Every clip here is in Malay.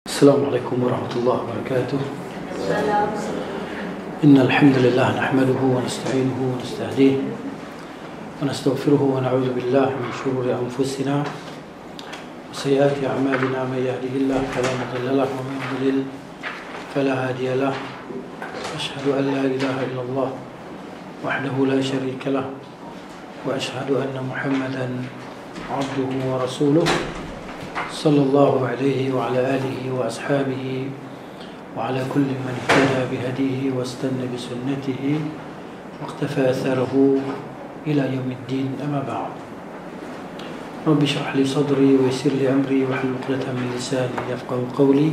السلام عليكم ورحمة الله وبركاته. إن الحمد لله نحمده ونستعينه ونستهديه ونستغفره ونعوذ بالله من شرور أنفسنا وسيئات أعمالنا. من يهده الله فلا مضل له ومن يضلل فلا هادي له. أشهد أن لا إله إلا الله وحده لا شريك له وأشهد أن محمدا عبده ورسوله صلى الله عليه وعلى آله وأصحابه وعلى كل من اهتدى بهديه واستنى بسنته واقتفى أثره إلى يوم الدين. أما بعد، رب اشرح لي صدري ويسر لي أمري واحلل عقدة من لساني يفقهوا قولي.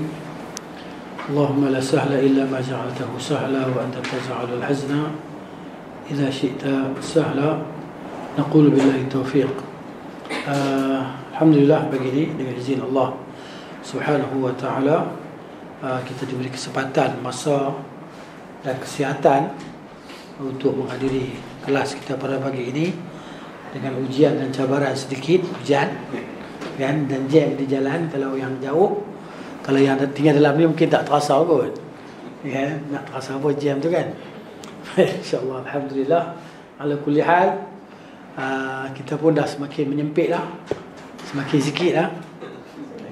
اللهم لا سهل إلا ما جعلته سهلا وأنت تجعل الحزن إذا شئت سهلا. نقول بالله التوفيق. Alhamdulillah, pagi ini dengan izin Allah Subhanahu wa ta'ala kita diberi kesempatan, masa dan kesihatan untuk menghadiri kelas kita pada pagi ini dengan ujian dan cabaran sedikit, hujan kan, dan jam di jalan. Kalau yang jauh, kalau yang tinggal dalam ni mungkin tak terasa kot ya, nak terasa apa jam tu kan. InsyaAllah, Alhamdulillah. Ala kulli hal, kita pun dah semakin menyempit lah, semakin sikit lah.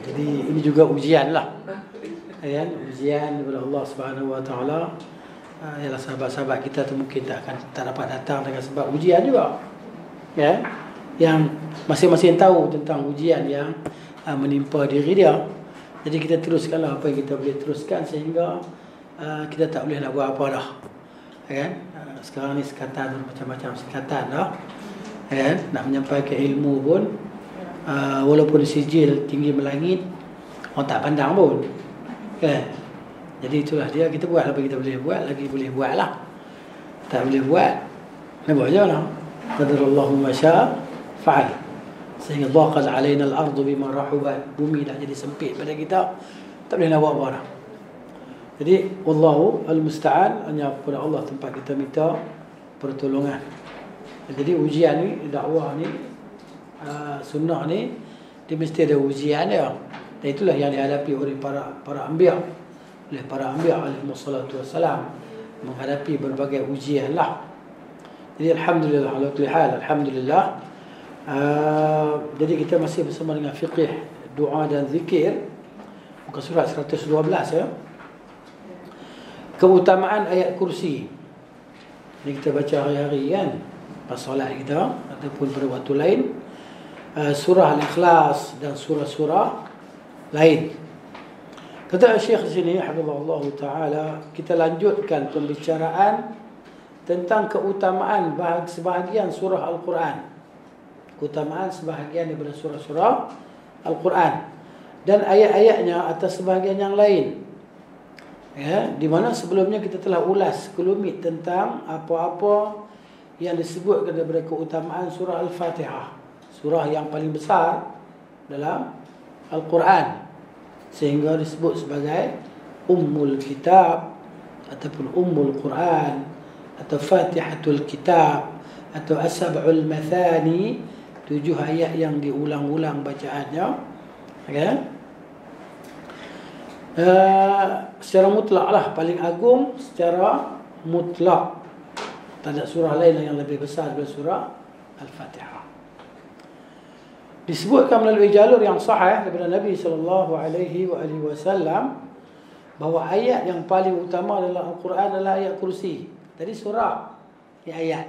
Jadi ini juga ujian lah kan? Ujian daripada Allah Subhanahu wa ta'ala. Ialah sahabat-sahabat kita tu mungkin tak dapat datang dengan sebab ujian juga ya? Yang masing-masing tahu tentang ujian yang menimpa diri dia. Jadi kita teruskanlah apa yang kita boleh teruskan, sehingga kita tak boleh nak buat apa dah kan? Sekarang ni sekatan, macam-macam sekatan dah kan? Nak menyampaikan ilmu pun walaupun sijil tinggi melangit, orang tak pandang pun kan. Jadi itulah dia, kita buat apa kita boleh buat, lagi boleh buat lah. Tak boleh buat, nak buat je lah. Qadarallahu ma syaa fa'al. Sehingga dhaqat alaina al-ardu bima rahubat, bumi dah jadi sempit pada kita, tak boleh nak buat apa dah. Jadi wallahu al-musta'an, hanya kepada Allah tempat kita minta pertolongan. Jadi ujian ni, dakwah ni, sunnah ni, dia mesti ada ujian dia. Dan itulah yang dihadapi oleh para anbiya, oleh para anbiya alaihi wassalatu wassalam, menghadapi berbagai ujian lah. Jadi alhamdulillah, ala kulli hal, alhamdulillah. Jadi kita masih bersama dengan fiqh, doa dan zikir, muka surat 112 ya. Keutamaan ayat kursi ni kita baca hari-hari kan, pas solat kita ataupun pada waktu lain. Surah Al-Ikhlas dan surah-surah lain. Kata Syekh di sini hafizahullah taala, kita lanjutkan pembicaraan tentang keutamaan sebahagian surah Al-Quran. Keutamaan sebahagian daripada surah-surah Al-Quran dan ayat-ayatnya atas sebahagian yang lain. Ya, di mana sebelumnya kita telah ulas sekelumit tentang apa-apa yang disebutkan daripada keutamaan surah Al-Fatihah, surah yang paling besar dalam Al-Quran, sehingga disebut sebagai Ummul Kitab ataupun Ummul Quran atau Fatihatul Kitab atau As-Sab'ul Mathani, 7 ayat yang diulang-ulang bacaannya okay? Secara mutlak lah, paling agung secara mutlak. Tak ada surah lain yang lebih besar daripada surah Al-Fatihah. Disebutkan melalui jalur yang sahih daripada Nabi sallallahu alaihi wasallam bahawa ayat yang paling utama dalam Al-Quran adalah ayat kursi. Tadi surah ni ayat.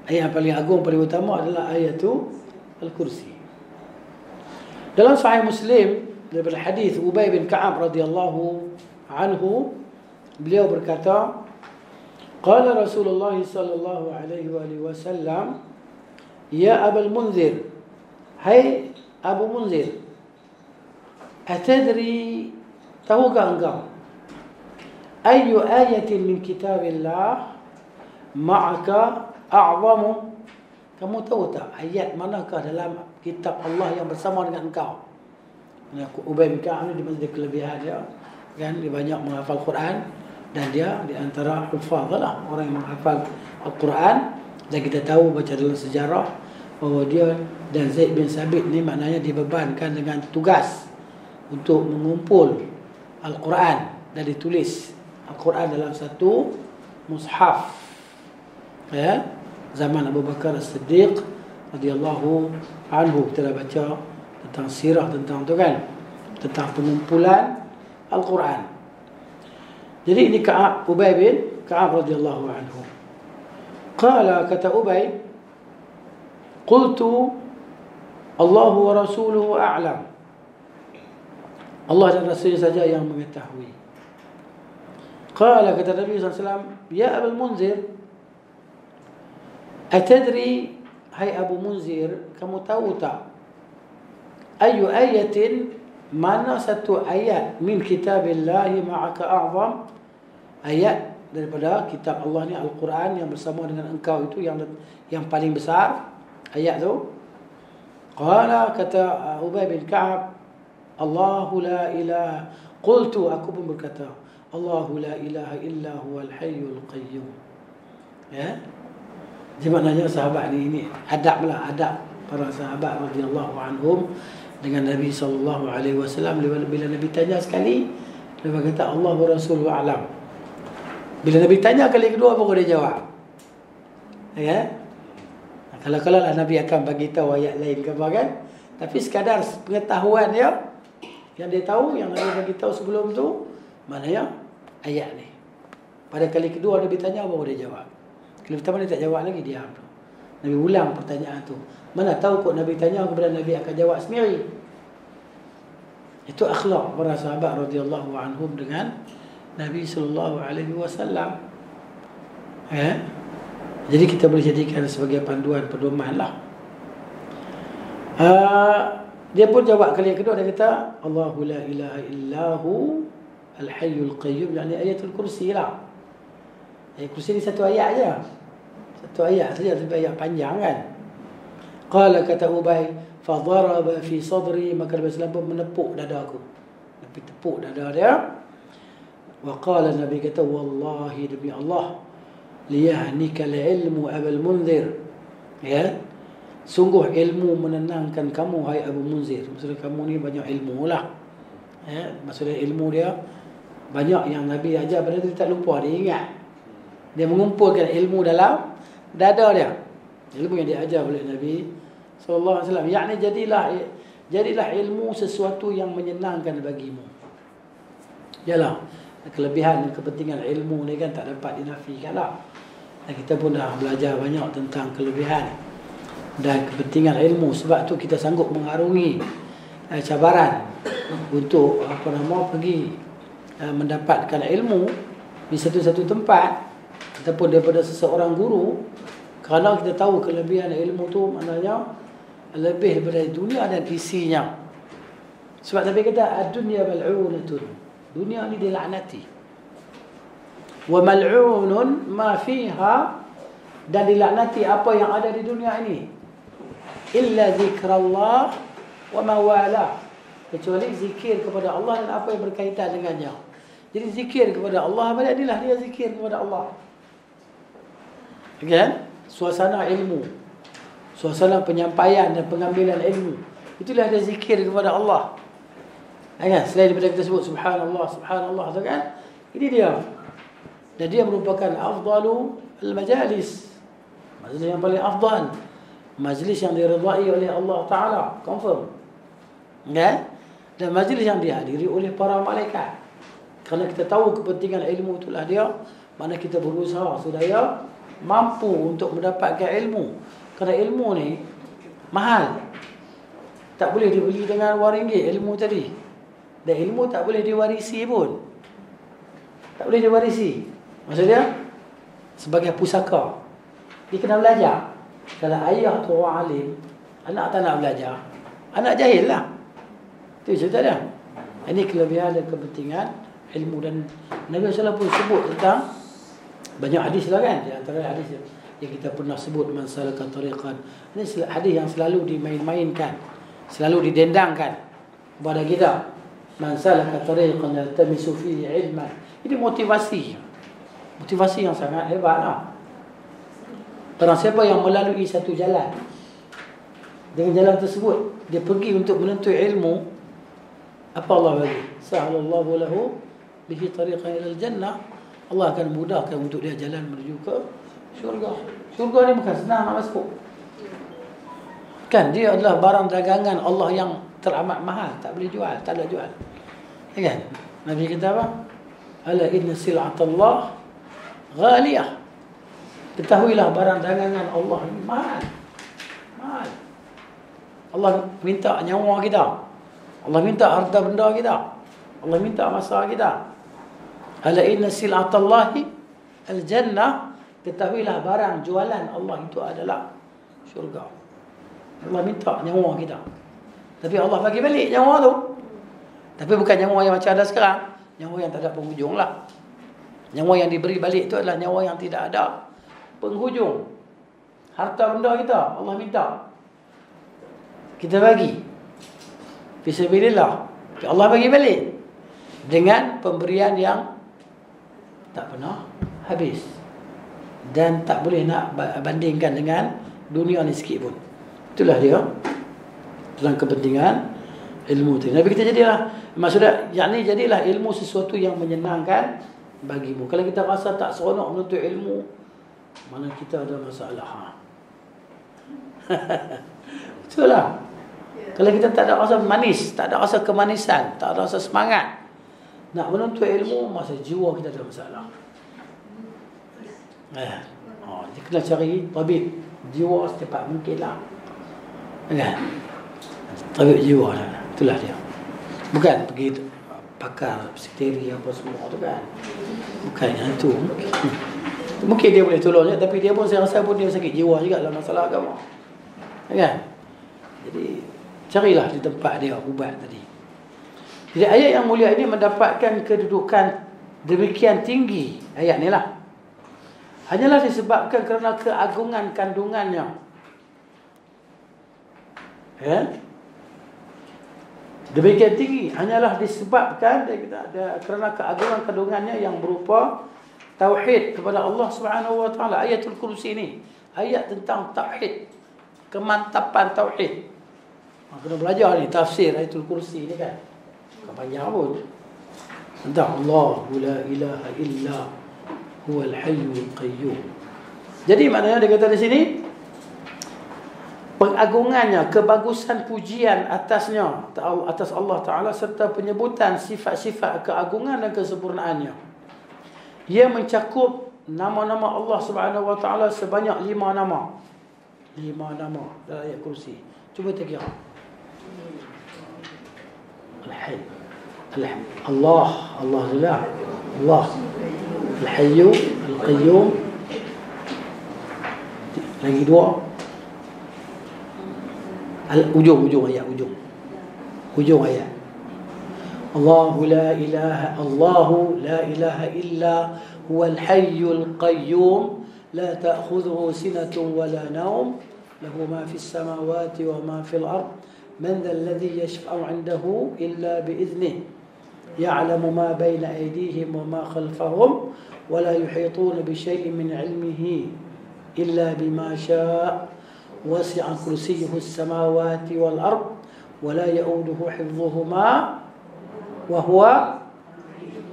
Ayat yang paling agung, paling utama adalah ayat tu Al-Kursi. Dalam Sahih Muslim daripada hadis Ubay bin Ka'ab radhiyallahu anhu, beliau berkata, qala Rasulullah sallallahu alaihi wasallam, ya Abul Munzir, hai Abu Munzir, atadri, tahukah engkau, ayu ayatin min kitabillah ma'aka a'zamu, kamu tahu tak ayat manakah dalam kitab Allah yang bersama dengan engkau? Ubay bin Ka'ab ni dia kelebihan dia kan, dia banyak menghafal Quran dan dia di antara hufaz lah, orang yang menghafal Al-Quran. Dan kita tahu baca dalam sejarah bahawa dia dan Zaid bin Sabit ni maknanya dibebankan dengan tugas untuk mengumpul Al-Quran dan ditulis Al-Quran dalam satu mushaf. Ya, zaman Abu Bakar As-Siddiq radhiyallahu anhu. Kita dah baca tentang sirah tentang tu kan, tentang pengumpulan Al-Quran. Jadi ini Ka'ab, Ubay bin Ka'ab radhiyallahu anhu. Qala, kata Ubay, qultu Allahu wa rasuluhu a'lam. Allah dan Rasulnya saja yang mengetahui. Qala, kata Nabi SAW, ya Abul Munzir, atadri, hai Abu Munzir, kamu tahu tak, ayu ayatin, mana satu ayat min kitabillahi ma'aka a'zam, ayat daripada kitab Allah ni, Al-Quran yang bersama dengan engkau itu yang paling besar, ayat tu. Qala, kata Ubay bin Ka'ab, Allahu la ilaha, qultu, aku pun berkata, Allahu la ilaha illa huwal hayyul qayyum. Ya, jadi maknanya sahabat ni adab para sahabat radhiyallahu anhum dengan Nabi SAW. Bila Nabi tanya sekali, dia kata Allah wa rasuluhu a'lam. Bila Nabi tanya kali kedua, baru dia jawab. Ya, kalau lah Nabi akan bagi tahu ayat lain ke apa kan, tapi sekadar pengetahuan dia yang dia tahu, yang Nabi bagi tahu sebelum tu, maknanya ayat ni. Pada kali kedua Nabi tanya, baru dia jawab. Kali pertama dia tak jawab lagi, diam tu. Nabi ulang pertanyaan tu. Mana tahu kok Nabi tanya, kemudian Nabi akan jawab sendiri. Itu akhlak para sahabat radhiyallahu anhum dengan Nabi sallallahu alaihi wasallam. Ya. Jadi kita boleh jadikan sebagai panduan pedoman lah. Dia pun jawab kali yang kedua, dia kata Allahu la ilaha illahu al-hayyul qayyum, yakni ayatul kursi lah. Ayat kursi ni satu ayat aja. Satu ayat saja, tapi ayat panjang kan. Qala, kata Ubay, fa daraba fi sadri, maka Nabi sallallahu pun menepuk dadaku. Nabi tepuk dada dia. Wa qala, Nabi kata, wallahi, demi Allah, liyahnika al-ilmu Abul Munzir. Ya, sungguh ilmu menenangkan kamu, hai Abu Munzir. Maksudnya kamu ni banyak ilmu lah. Ya, maksudnya ilmu dia banyak yang Nabi ajar, benda tu tak lupa, dia ingat. Dia mengumpulkan ilmu dalam dada dia, ilmu yang diajar oleh Nabi sallallahu alaihi wasallam. Yakni jadilah ilmu sesuatu yang menyenangkan bagimu. Yalah, kelebihan dan kepentingan ilmu ni kan tak dapat dinafikan lah. Dan kita pun dah belajar banyak tentang kelebihan dan kepentingan ilmu. Sebab tu kita sanggup mengarungi cabaran untuk pergi mendapatkan ilmu di satu-satu tempat ataupun daripada seseorang guru, kerana kita tahu kelebihan ilmu tu maknanya lebih daripada dunia dan isinya. Sebab Nabi kata ad-dunya mal'unatun, dunia ni dilaknati, wa mal'unun ma fiha, dan dilaknati apa yang ada di dunia ini, illa zikrallah wa ma wala, kecuali zikir kepada Allah dan apa yang berkaitan dengannya. Jadi zikir kepada Allah, inilah dia zikir kepada Allah. Kan? Suasana ilmu, suasana penyampaian dan pengambilan ilmu, itulah dia zikir kepada Allah. Kan? Selain daripada kita sebut subhanallah, subhanallah tu kan, ini dia. Dan dia merupakan afdalu al-majalis, majlis yang paling afdal, majlis yang diridai oleh Allah Ta'ala, confirm. Kan? Dan majlis yang dihadiri oleh para malaikat. Kerana kita tahu kepentingan ilmu itulah dia, mana kita berusaha supaya mampu untuk mendapatkan ilmu. Kerana ilmu ni mahal, tak boleh dibeli dengan RM1 ilmu tadi. Dan ilmu tak boleh diwarisi pun, tak boleh diwarisi. Maksudnya sebagai pusaka, dia kena belajar. Kalau ayah tu orang alim, anak tak nak belajar, anak jahil lah. Itu cerita dia. Ini kelebihan dan kepentingan ilmu. Dan Nabi SAW pun sebut tentang banyak hadis lah kan. Di antara hadis yang kita pernah sebut, man salaka tariqan, ini hadis yang selalu dimain-mainkan, selalu didendangkan kepada kita. Man salaka tariqan yaltamisu fihi ilman, ini motivasi yang sangat hebat lah. Barang siapa yang melalui satu jalan, dengan jalan tersebut dia pergi untuk menuntut ilmu, Apa Allah bagi? Sahalallahu lahu bihi tariqan ilal jannah. Allah akan mudahkan untuk dia jalan menuju ke syurga. Syurga ni bukan senang nak masuk. Kan dia adalah barang dagangan Allah yang teramat mahal, tak boleh jual, tak ada jual. Kan? Nabi kata apa? Ala inna sil'atallah ghaliyah. Ketahuilah barang dagangan Allah ni mahal. Mahal. Allah minta nyawa kita. Allah minta harta benda kita. Allah minta masa kita. Ala inna sil'atallahi al-jannah. Ketahuilah barang jualan Allah itu adalah syurga. Allah minta nyawa kita. Tapi Allah bagi balik nyawa tu. Tapi bukan nyawa yang macam ada sekarang. Nyawa yang tak ada penghujung lah. Nyawa yang diberi balik itu adalah nyawa yang tidak ada penghujung. Harta benda kita Allah minta, kita bagi fisabilillah. Allah bagi balik dengan pemberian yang tak pernah habis. Dan tak boleh nak bandingkan dengan dunia ni sikit pun. Itulah dia dalam kepentingan ilmu tu. Nabi kita jadilah, maksudnya yakni jadilah ilmu sesuatu yang menyenangkan bagimu. Kalau kita rasa tak seronok menuntut ilmu, mana kita ada masalah. Betul lah. Kalau kita tak ada rasa manis, tak ada rasa kemanisan, tak ada rasa semangat nak menuntut ilmu, masa jiwa kita ada masalah. Dia kena cari tabib jiwa secepat mungkin lah. Kan? Tabib jiwa lah. Itulah dia. Bukan pergi pakar psikiteri apa semua tu kan. Bukan yang itu. Mungkin dia boleh tolong je, tapi dia pun saya rasa pun dia sakit jiwa juga dalam masalah agama. Kan? Jadi carilah di tempat dia ubat tadi. Jadi ayat yang mulia ini mendapatkan kedudukan demikian tinggi. Ayat ni lah hanyalah disebabkan kerana keagungan kandungannya. Demikian tinggi hanyalah disebabkan kerana keagungan kandungannya yang berupa tauhid kepada Allah Subhanahu wa taala. Ayatul Kursi ini ayat tentang tauhid, kemantapan tauhid. Kena belajar ni tafsir Ayatul Kursi ni kan. Bukan panjang pun. Tentang Allah la ilaha illa huwal hayyul qayyum. Jadi maknanya dia kata di sini pengagungannya, kebagusan pujian atasnya, atas Allah Ta'ala, serta penyebutan sifat-sifat keagungan dan kesempurnaannya. Ia mencakup nama-nama Allah Subhanahu Wa Ta'ala sebanyak 5 nama. 5 nama dalam ayat kursi. Cuba kita kira. Al-Hayy, Allah, Allah, Al-Hayyu, Al-Qayyum. Lagi 2. Ujung ayat. Allahu la ilaha illa huwal hayyul qayyum la ta'khudhuhu sinatun wa la nawm lahu ma fis samawati wa ma fil ard man dhal ladhi yashfa'u 'indahu illa bi idhnihi ya'lamu ma bayna aydihim wa ma khalfahum wa la yuhituna bi shay'in min 'ilmihi illa bima sha'a وسع كرسيه السماوات والأرض ولا يؤوده حفظهما وهو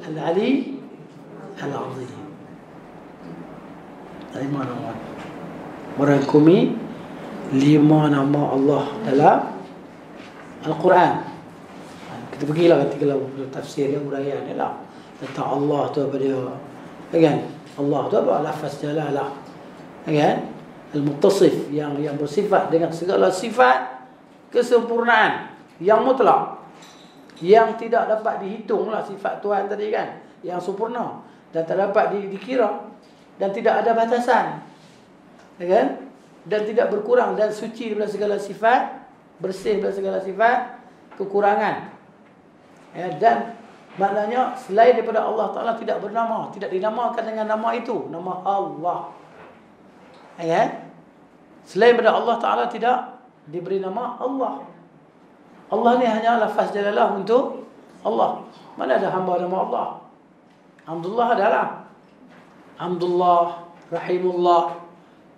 العلي العظيم. Merangkumi 5 nama Allah dalam Al-Quran. Kita pergilah ketika tafsir yang uraian ni lah tentang Allah tu apa dia, kan? Allah tu apa? Lafaz jalalah, kan? Al-Muttasif yang bersifat dengan segala sifat kesempurnaan yang mutlak, yang tidak dapat dihitunglah sifat Tuhan tadi kan, yang sempurna dan tak dapat dikira dan tidak ada batasan, kan? Dan tidak berkurang dan suci daripada segala sifat, bersih daripada segala sifat kekurangan. Dan maknanya selain daripada Allah Ta'ala tidak bernama, tidak dinamakan dengan nama itu, nama Allah. Selain daripada Allah Ta'ala tidak diberi nama Allah. Allah ni hanya lafaz jalalah untuk Allah. Mana ada hamba nama Allah? Hamdulillah adalah Hamdulillah, Rahimullah,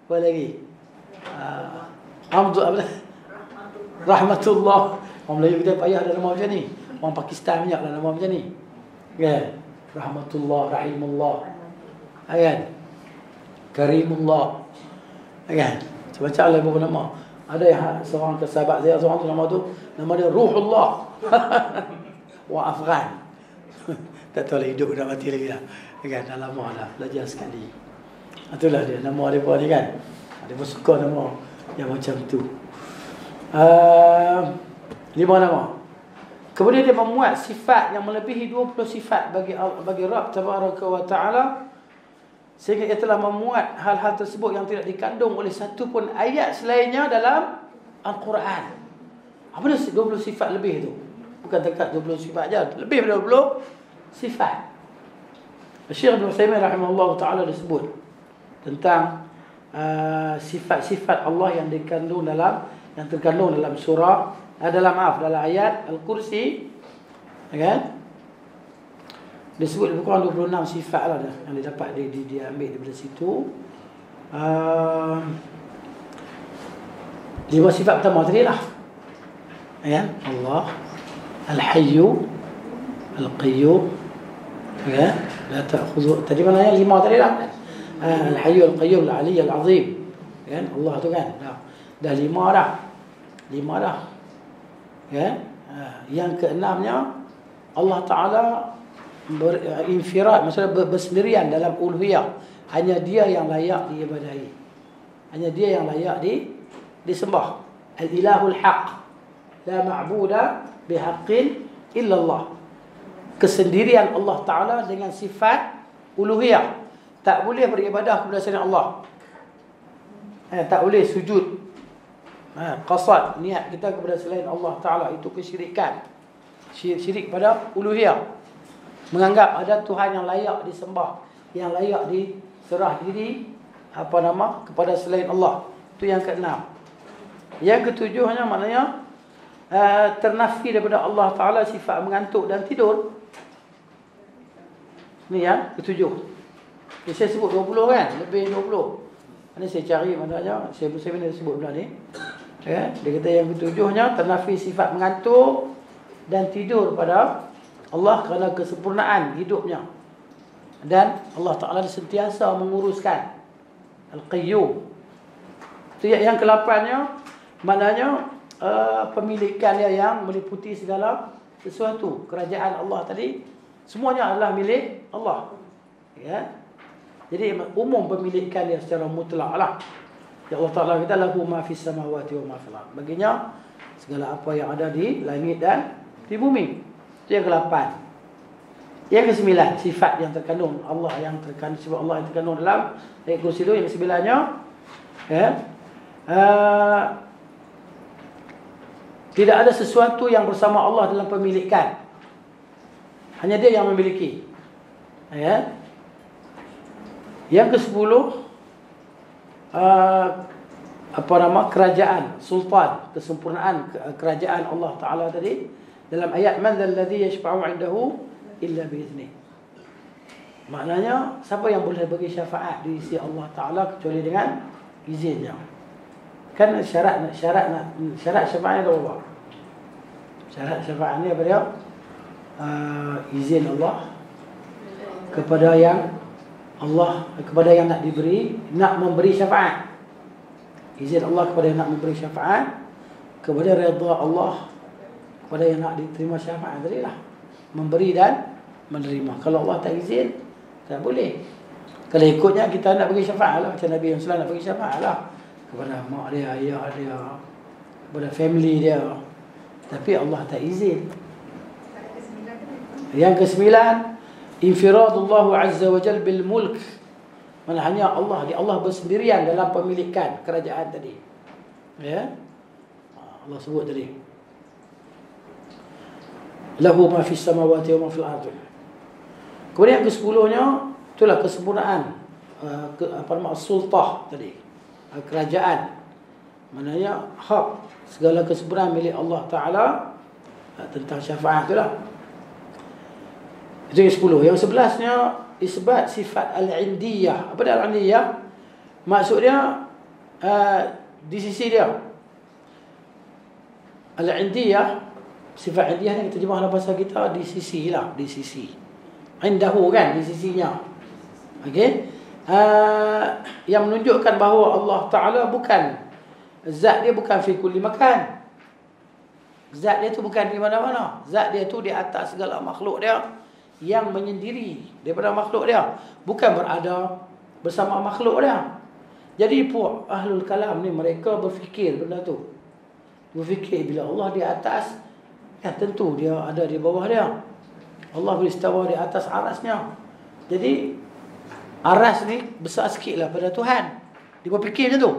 apa lagi? Rahmatullah. Orang Melayu kita payah ada nama macam ni. Orang Pakistan banyak lah nama macam ni. Kan? Rahmatullah, Rahimullah. Kan? Karimullah. Kan? Macam lah beberapa nama. Ada yang seorang sahabat saya, seorang tu nama dia Ruhullah. Wah, Afghan. Tak tahu lah hidup dah mati lagi lah. Kan? Dah lama dah. Belajar sekali. Itulah dia. Nama dia pun ni kan. Dia pun suka nama yang macam tu. 5 nama. Kemudian dia memuat sifat yang melebihi 20 sifat bagi Rabb Tabaraka wa Ta'ala, sehingga ia telah memuat hal-hal tersebut yang tidak dikandung oleh satu pun ayat selainnya dalam Al-Quran. Apa dia 20 sifat lebih tu? Bukan dekat 20 sifat je, lebih daripada 20 sifat. Syekh Ibn Utsaimin rahimahullah ta'ala disebut tentang sifat-sifat Allah yang terkandung dalam surah dalam ayat Al-Kursi, kan? Disebut lebih kurang 26 sifat lah yang didapat dia ambil daripada situ. 5 sifat pertama tadi lah, kan? Allah Al-Hayyu Al-Qayyum, kan? La ta'khudhu, tadi mana yang 5 tadi lah, Al-Hayyu Al-Qayyum Al-Ali Al-Azim, kan? Allah tu kan dah 5 dah, kan? Yang keenamnya Allah Ta'ala berinfirad, maksudnya bersendirian dalam uluhiyah. Hanya dia yang layak diibadahi, hanya dia yang layak disembah. Al-ilahul haq, la ma'buda bihaqqin illallah. Kesendirian Allah Ta'ala dengan sifat uluhiyah. Tak boleh beribadah kepada selain Allah. Tak boleh sujud, qasad, niat kita kepada selain Allah Ta'ala, itu kesyirikan. Syirik pada uluhiyah. Menganggap ada Tuhan yang layak disembah, yang layak diserah diri kepada selain Allah. Itu yang keenam. Yang ketujuhnya maknanya ternafi daripada Allah Ta'ala sifat mengantuk dan tidur. Ini yang ketujuh. Saya sebut 20 kan, lebih 20. Ini saya cari mana aja, saya bila sebut benda ni. Dia kata yang ketujuhnya ternafi sifat mengantuk dan tidur pada Allah kerana kesempurnaan hidupnya. Dan Allah Ta'ala sentiasa menguruskan. Al-Qayyum. Itu yang ke-8-nya, maknanya pemilikan dia yang meliputi segala sesuatu. Kerajaan Allah tadi semuanya adalah milik Allah, ya. Jadi umum pemilikan dia secara mutlak lah. Ya Allah Ta'ala kata lahu ma fis samawati wa ma fil ardh. Baginya segala apa yang ada di langit dan di bumi. Itu yang ke-8. Yang ke-9, sifat yang terkandung Allah, yang terkandung sifat Allah yang terkandung dalam ayat kursi itu. Yang ke-9-nya, tidak ada sesuatu yang bersama Allah dalam pemilikan. Hanya dia yang memiliki. Yang ke-10, kerajaan, sultan, kesempurnaan kerajaan Allah Ta'ala tadi. Dalam ayat man dzal ladzi yashfa'u 'indahu illa bi'idznih. Maknanya siapa yang boleh bagi syafaat di sisi Allah Ta'ala kecuali dengan izinnya. Kan syarat syafaatnya ada apa? Syarat syafaatnya apa dia? Izin Allah kepada yang nak memberi syafaat. Izin Allah kepada yang nak memberi syafaat, kepada redha Allah kepada yang nak diterima syafaat tadi lah. Memberi dan menerima. Kalau Allah tak izin, tak boleh. Kalau ikutnya kita nak bagi syafaat lah, macam Nabi SAW nak bagi syafaat lah kepada mak dia, ayah dia, kepada family dia. Tapi Allah tak izin. Yang ke-9, infiradullahu azza wa jal bil mulk. Mana hanya Allah bersendirian dalam pemilikan kerajaan tadi. Ya. Allah sebut tadi. Lahu ma fis samawati wa ma fil ardh. Kemudian yang ke-10-nya itulah kesempurnaan sultah tadi. Kerajaan. Maknanya hak segala kesempurnaan milik Allah Ta'ala tentang syafaat itulah. Itu yang 10. Yang 11-nya isbat sifat al-indiyah. Apa dia al-indiyah? Maksudnya di sisi dia. Al-indiyah Sifat indiyah ni kita terjemah dalam bahasa kita di sisi lah, di sisi. Indahu kan, di sisinya. Okey. Yang menunjukkan bahawa Allah Ta'ala bukan, zat dia bukan fi kulli makan. Zat dia tu bukan di mana-mana. Zat dia tu di atas segala makhluk dia, yang menyendiri daripada makhluk dia, bukan berada bersama makhluk dia. Jadi puak ahlul kalam ni, mereka berfikir benda tu. Berfikir bila Allah di atas, ya tentu dia ada di bawah dia. Allah beristawa di atas arasnya. Jadi aras ni besar sikit lah pada Tuhan. Dia berfikir macam tu.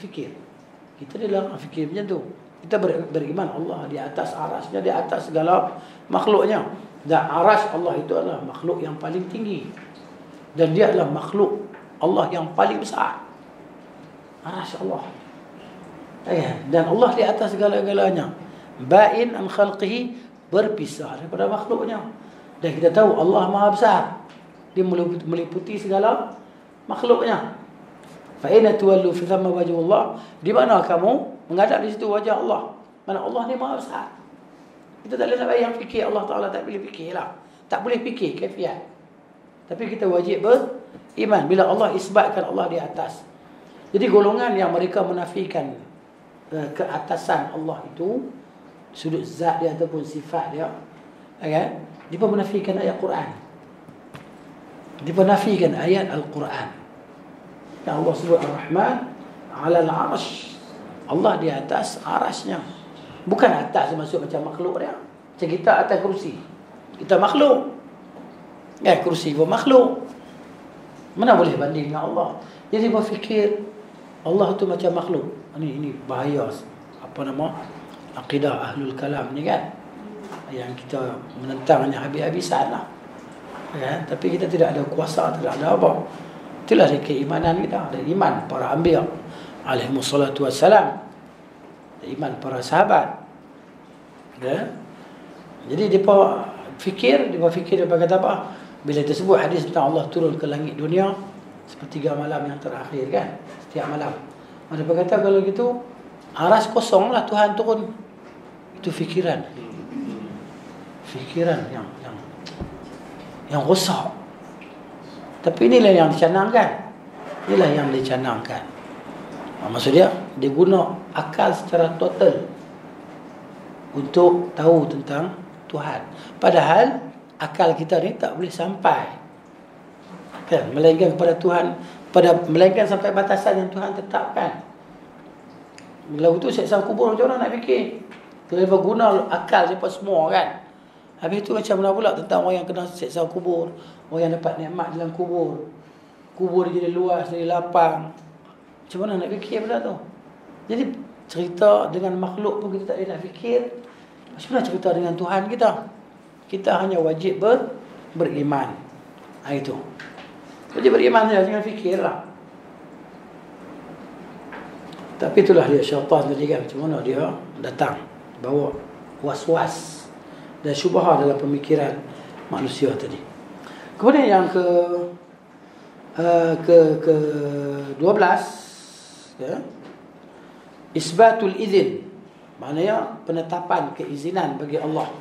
Fikir. Kita dia lah fikir macam tu. Kita beriman Allah di atas arasnya, di atas segala makhluknya. Dan aras Allah itu adalah makhluk yang paling tinggi. Dan dia adalah makhluk Allah yang paling besar. Aras Allah. Dan Allah di atas segala-galanya. Ba'in an khalqihi, berpisah daripada makhluknya. Dan kita tahu Allah Maha Besar. Dia meliputi segala makhluknya. Fa inna tuwallu fi thamma wajhullah, di mana kamu menghadap di situ wajah Allah. Mana Allah ni Maha Besar. Kita tak boleh nak bayang fikir Allah Ta'ala, tak boleh fikirlah. Tak boleh fikir kaifiat. Tapi kita wajib beriman bila Allah isbatkan Allah di atas. Jadi golongan yang mereka menafikan keatasan Allah itu, sudut zat dia ataupun sifat dia, kan? Dia pun menafikan ayat Quran. Dia menafikan ayat Al-Quran. Yang Allah sebut Ar-Rahman 'ala al-'arsy. Allah di atas arasnya. Bukan atas maksud macam makhluk dia. Macam kita atas kerusi. Kita makhluk. Kerusi pun makhluk. Mana boleh banding dengan Allah? Jadi berfikir Allah tu macam makhluk. Ini bahaya. Apa nama? Akidah ahlul kalam ni kan, yang kita menentangnya habis-habisan lah, kan? Tapi kita tidak ada kuasa, tidak ada apa. Itulah keimanan kita. Ada iman para anbiya alaihimussalatu wassalam, ada iman para sahabat, kan? Jadi dia fikir kata apa? Bila disebut hadis tentang Allah turun ke langit dunia sepertiga malam yang terakhir, kan, setiap malam, ada berkata kalau gitu aras kosong lah Tuhan turun. Itu fikiran yang rosak. Tapi inilah yang dicanangkan. Maksud dia guna akal secara total untuk tahu tentang Tuhan. Padahal akal kita ni tak boleh sampai, kan, melainkan kepada Tuhan, melainkan sampai batasan yang Tuhan tetapkan. Bila itu seksa kubur, macam mana nak fikir? Kalau dia guna akal siapa semua, kan. Habis tu macam mana pula tentang orang yang kena seksa kubur, orang yang dapat nikmat dalam kubur. Kubur dia jadi luas, jadi lapang. Macam mana nak fikir pula tu? Jadi cerita dengan makhluk pun kita tak boleh nak fikir. Macam mana cerita dengan Tuhan kita? Kita hanya wajib beriman. Itu. Wajib beriman saja, jangan fikirlah. Tapi itulah dia syaitan tadi, kan, macam mana dia datang bawa was-was dan syubhah dalam pemikiran manusia tadi. Kemudian yang ke 12, ya, isbatul izin, maknanya penetapan keizinan bagi Allah.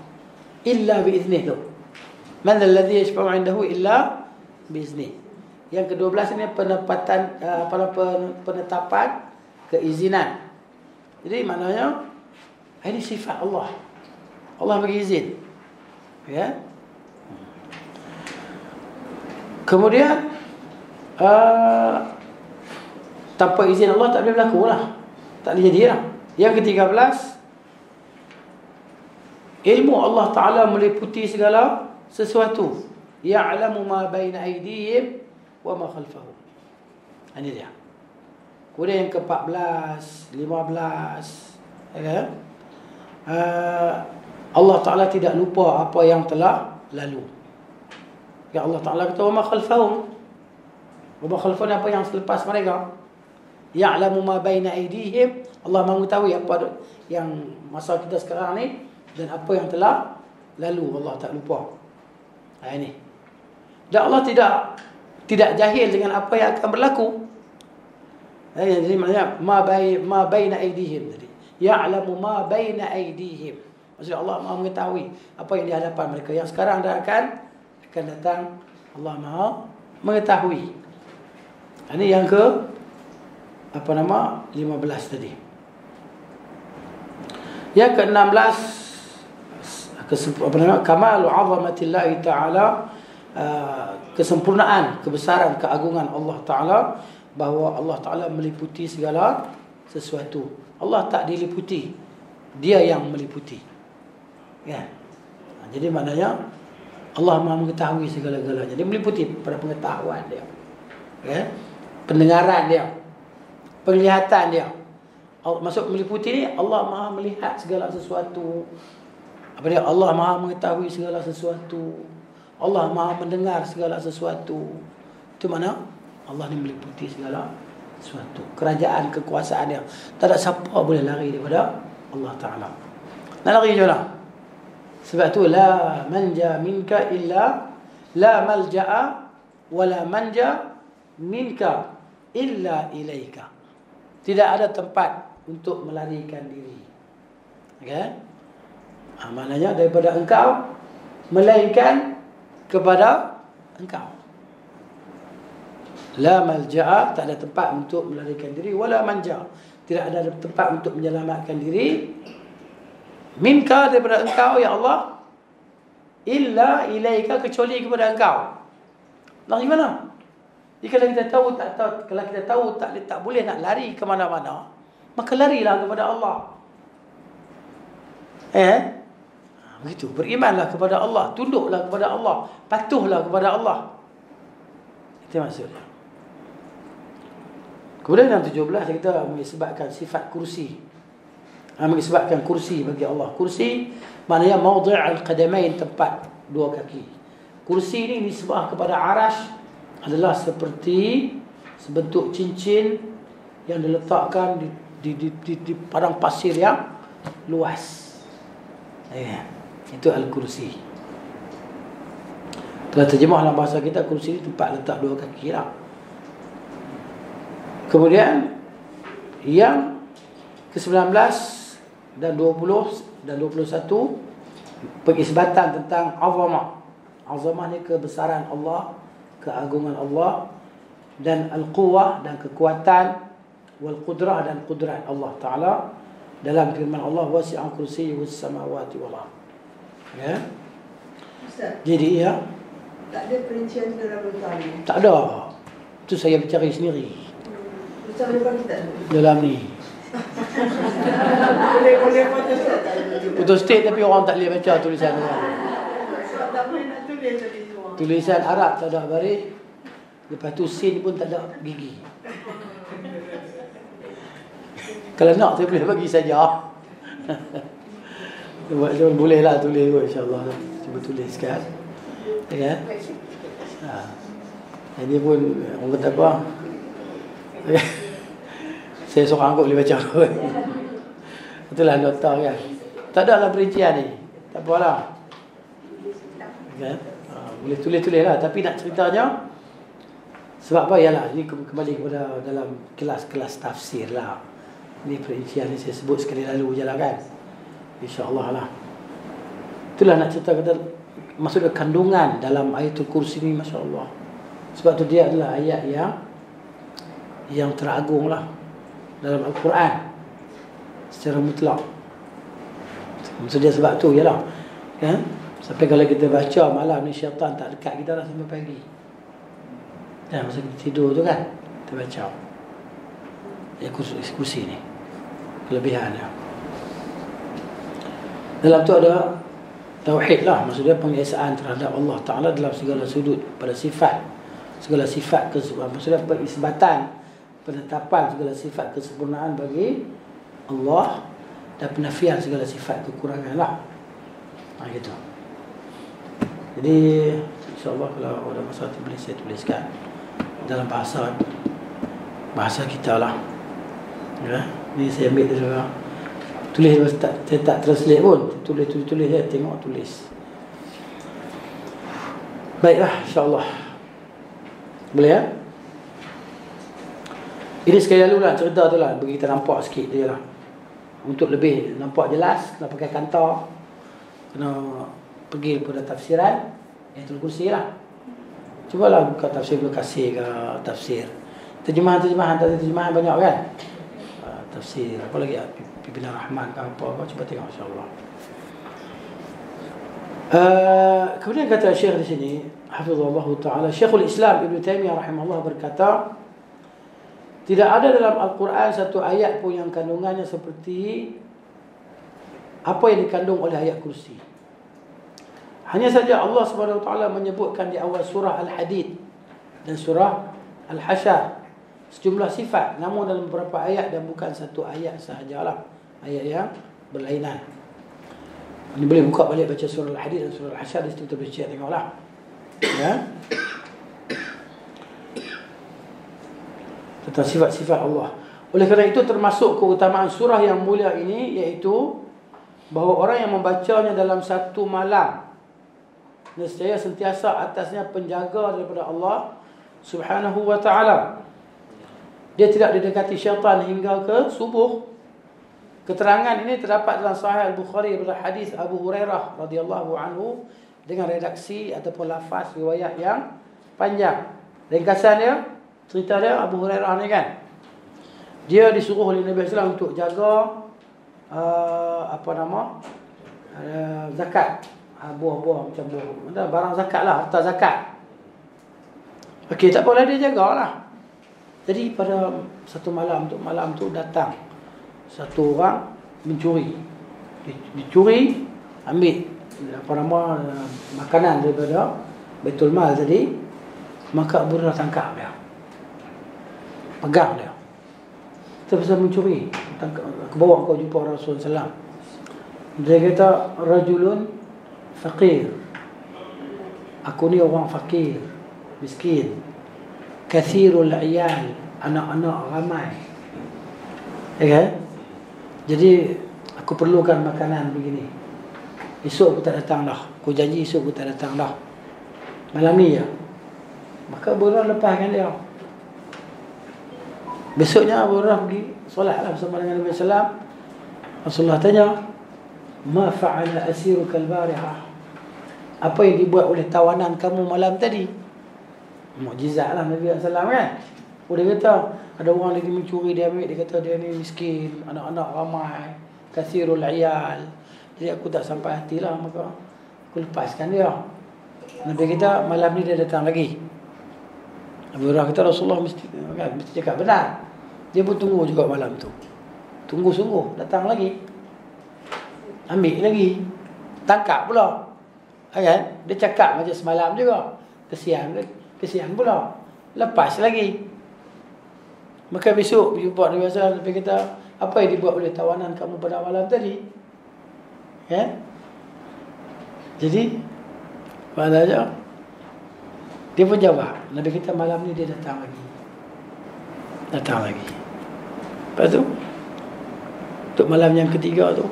Illa biiznih tu. Man alladhi yashfa'u 'indahu illa biiznih. Yang ke-12 ini penetapan keizinan. Jadi maknanya ini sifat Allah. Allah bagi izin, ya. Kemudian tanpa izin Allah tak boleh berlaku lah, tak boleh jadi lah. Yang ke-13, ilmu Allah Ta'ala meliputi segala sesuatu. Ya'lamu ma baina aydihim wa ma khalfahum. Ini dia. Kemudian yang ke-14, 15, ya, Allah Ta'ala tidak lupa apa yang telah lalu. Ya, Allah Ta'ala kata wa ma khalfahum. Wa ma khalfahum, apa yang selepas mereka. Ya'lamu ma baina aydihim, Allah mengetahui apa yang masa kita sekarang ni dan apa yang telah lalu. Allah tak lupa. Ini. Dan Allah tidak jahil dengan apa yang akan berlaku. Jadi maknanya ma baina aydihim tadi. Ya'lamu ma baina aydihim. Maksudnya Allah Maha mengetahui apa yang di hadapan mereka. Yang sekarang akan datang, Allah Maha mengetahui. Ini yang ke 15 tadi. Yang ke-16 kamalu 'azamatillahi ta'ala, kesempurnaan, kebesaran, keagungan Allah Ta'ala, bahawa Allah Ta'ala meliputi segala sesuatu. Allah tak diliputi, Dia yang meliputi. Ya. Jadi maknanya Allah Maha mengetahui segala-galanya. Dia meliputi pada pengetahuan Dia, ya, pendengaran Dia, penglihatan Dia. Maksud meliputi ni, Allah Maha melihat segala sesuatu. Apa dia? Allah Maha mengetahui segala sesuatu. Allah Maha mendengar segala sesuatu. Itu mana? Allah ni meliputi segala sesuatu. Kerajaan, kekuasaan Dia. Tak ada siapa boleh lari daripada Allah Ta'ala. Nak lari je lah. Sebab tu la manja minka illa, la malja'a wala manja minka illa ilaika. Tidak ada tempat untuk melarikan diri. Okay? Maknanya daripada engkau, melainkan kepada engkau. La malja'a, tak ada tempat untuk melarikan diri, wala manja, tidak ada tempat untuk menyelamatkan diri, minka, daripada engkau ya Allah, illa ilaika, kecuali kepada engkau. Lari mana? Jadi kalau kita tahu kalau kita tahu tak boleh nak lari ke mana-mana, maka larilah kepada Allah. Begitu. Berimanlah kepada Allah, tunduklah kepada Allah, patuhlah kepada Allah. Itu maksudnya. Kemudian yang 17 kita mengisbatkan sifat kursi. Mengisbatkan kursi bagi Allah. Kursi maknanya mawdi' al-qadamain, tempat dua kaki. Kursi ini nisbah kepada arash adalah seperti sebentuk cincin yang diletakkan di padang pasir yang luas. Itu al-kursi. Kalau terjemah dalam bahasa kita, kursi ini tempat letak dua kaki lah. Kemudian yang ke-19 dan 20 dan 21 pengisbatan tentang azamah. Azamah ni kebesaran Allah, keagungan Allah, dan al-quwwah, dan kekuatan, wal qudrah, dan kudrat Allah Ta'ala dalam firman Allah, wasi'a kursiyyuhus samawati wal ardh. Ya. Ustaz, jadi ya, tak ada perincian dalam Al-Quran. tak ada. Itu saya mencari sendiri. Ustaz boleh bagi tak? Dalam ni Boleh foto Ustaz tak? putus state, tapi orang tak boleh baca tulisan dia. Ustaz tak boleh nak tulis tadi semua. Tulisan Arab tak ada baris. Lepas tu sin pun tak ada gigi. Kalau nak saya boleh bagi saja. Boleh lah tulis pun, insyaAllah. Cuba tuliskan. Ya. Jadi pun orang kata apa, saya seorang kot boleh baca pun. Itulah nota kan. Tak ada lah perincian ni. Tak apalah. Okay. Boleh tulis-tulis lah. Tapi nak ceritanya, sebab apa? Yalah, ini kembali kepada dalam kelas-kelas tafsir lah. Ini perincian ni saya sebut sekali lalu je lah kan. InsyaAllah lah. Itulah nak cerita kata, maksudnya kandungan dalam ayatul kursi ni, Masya Allah. Sebab tu dia adalah ayat yang teragung lah dalam Al-Quran secara mutlak. Maksudnya sebab tu ialah kan? Sampai kalau kita baca malam ni, syaitan tak dekat kita lah sampai pagi. Dan masa kita tidur tu kan, kita baca ya kursi ni, kelebihannya. Dalam tu ada tauhid lah, maksudnya pengesaan terhadap Allah Ta'ala dalam segala sudut, pada sifat, segala sifat maksudnya penisbatan, penetapan segala sifat kesempurnaan bagi Allah, dan penafian segala sifat kekurangan lah. Gitu. Jadi insyaAllah kalau ada masa tu boleh saya tuliskan dalam bahasa kita lah. Ya, ni saya ambil dulu lah. Tulis, saya tak translate pun. Tulis ya, tengok tulis. Baiklah, insyaAllah. Boleh ya? Ini sekali lalu lah cerita tu lah, bagi kita nampak sikit dia lah. Untuk lebih nampak jelas, kena pakai kantar. kena pergi pada tafsiran Ayatul Kursi lah. Cubalah buka tafsir Ibnu Katsir ke tafsir. Terjemahan banyak kan? Tafsir apa lagi? Pimpinan Rahman ke apa cuba tengok insya-Allah. Kemudian kata Syekh di sini, hafizallahu taala, Syekhul Islam Ibnu Taimiyah rahimahullah berkata, tidak ada dalam Al-Quran satu ayat pun yang kandungannya seperti apa yang dikandung oleh ayat kursi. Hanya saja Allah Subhanahu wa taala menyebutkan di awal surah Al-Hadid dan surah Al-Hasyr sejumlah sifat, namun dalam beberapa ayat dan bukan satu ayat sahajalah, ayat yang berlainan. Ini boleh buka balik baca surah Al-Hadid dan surah Al-Hasyr, di situ boleh cek tengoklah. Ya. Tentang sifat-sifat Allah. Oleh kerana itu termasuk keutamaan surah yang mulia ini, iaitu bahawa orang yang membacanya dalam satu malam nescaya sentiasa atasnya penjaga daripada Allah Subhanahu wa taala. Dia tidak didekati syaitan hingga ke subuh. Keterangan ini terdapat dalam Sahih Al-Bukhari daripada hadis Abu Hurairah radhiyallahu anhu dengan redaksi ataupun lafaz riwayat yang panjang. Ringkasan dia, cerita dia Abu Hurairah ni kan, dia disuruh oleh Nabi SAW untuk jaga zakat, buah-buah macam buah, barang zakat lah, harta zakat. Okey, tak apalah, dia jagalah. Jadi pada satu malam tu datang satu orang mencuri. Dicuri, ambil makanan daripada Baitul Mal tadi, maka Abu Hurairah tangkap dia. Pegang dia. Terus mencuri. Ke bawah kau jumpa Rasulullah SAW. Dia kata, rajulun faqir. Aku ni orang fakir, miskin. Kathirul iyal, anak-anak ramai. Ya kan? Jadi aku perlukan makanan begini. Esok aku tak datang dah. Aku janji esok aku tak datang dah. Malam ni ya. Maka Abu Hurairah lepaskan dia. Besoknya Abu Hurairah pergi solatlah bersama dengan Nabi SAW. Rasulullah tanya, ma fa'ala asiruka al-barihah? Apa yang dibuat oleh tawanan kamu malam tadi? Mukjizat lah Nabi SAW kan. Dia kata ada orang lagi mencuri, dia ambil, dia kata dia ni miskin, anak-anak ramai, kathirul iyal. Jadi aku tak sampai hatilah, maka aku lepaskan dia. Nabi kata malam ni dia datang lagi. Abu Hurairah kata Rasulullah mesti cakap benar. Dia pun tunggu juga malam tu. Tunggu sungguh, datang lagi. Ambil lagi. Tangkap pula. Kan? Dia cakap macam semalam juga. Kesian pula. Lepas lagi. Maka besok jumpa Nabi SAW, Nabi kata, apa yang dibuat oleh tawanan kamu pada malam tadi? Kan? Jadi mana aja? Dia pun jawab. Nabi kata malam ni dia datang lagi. Datang lagi. Lepas tu, untuk malam yang ketiga tu,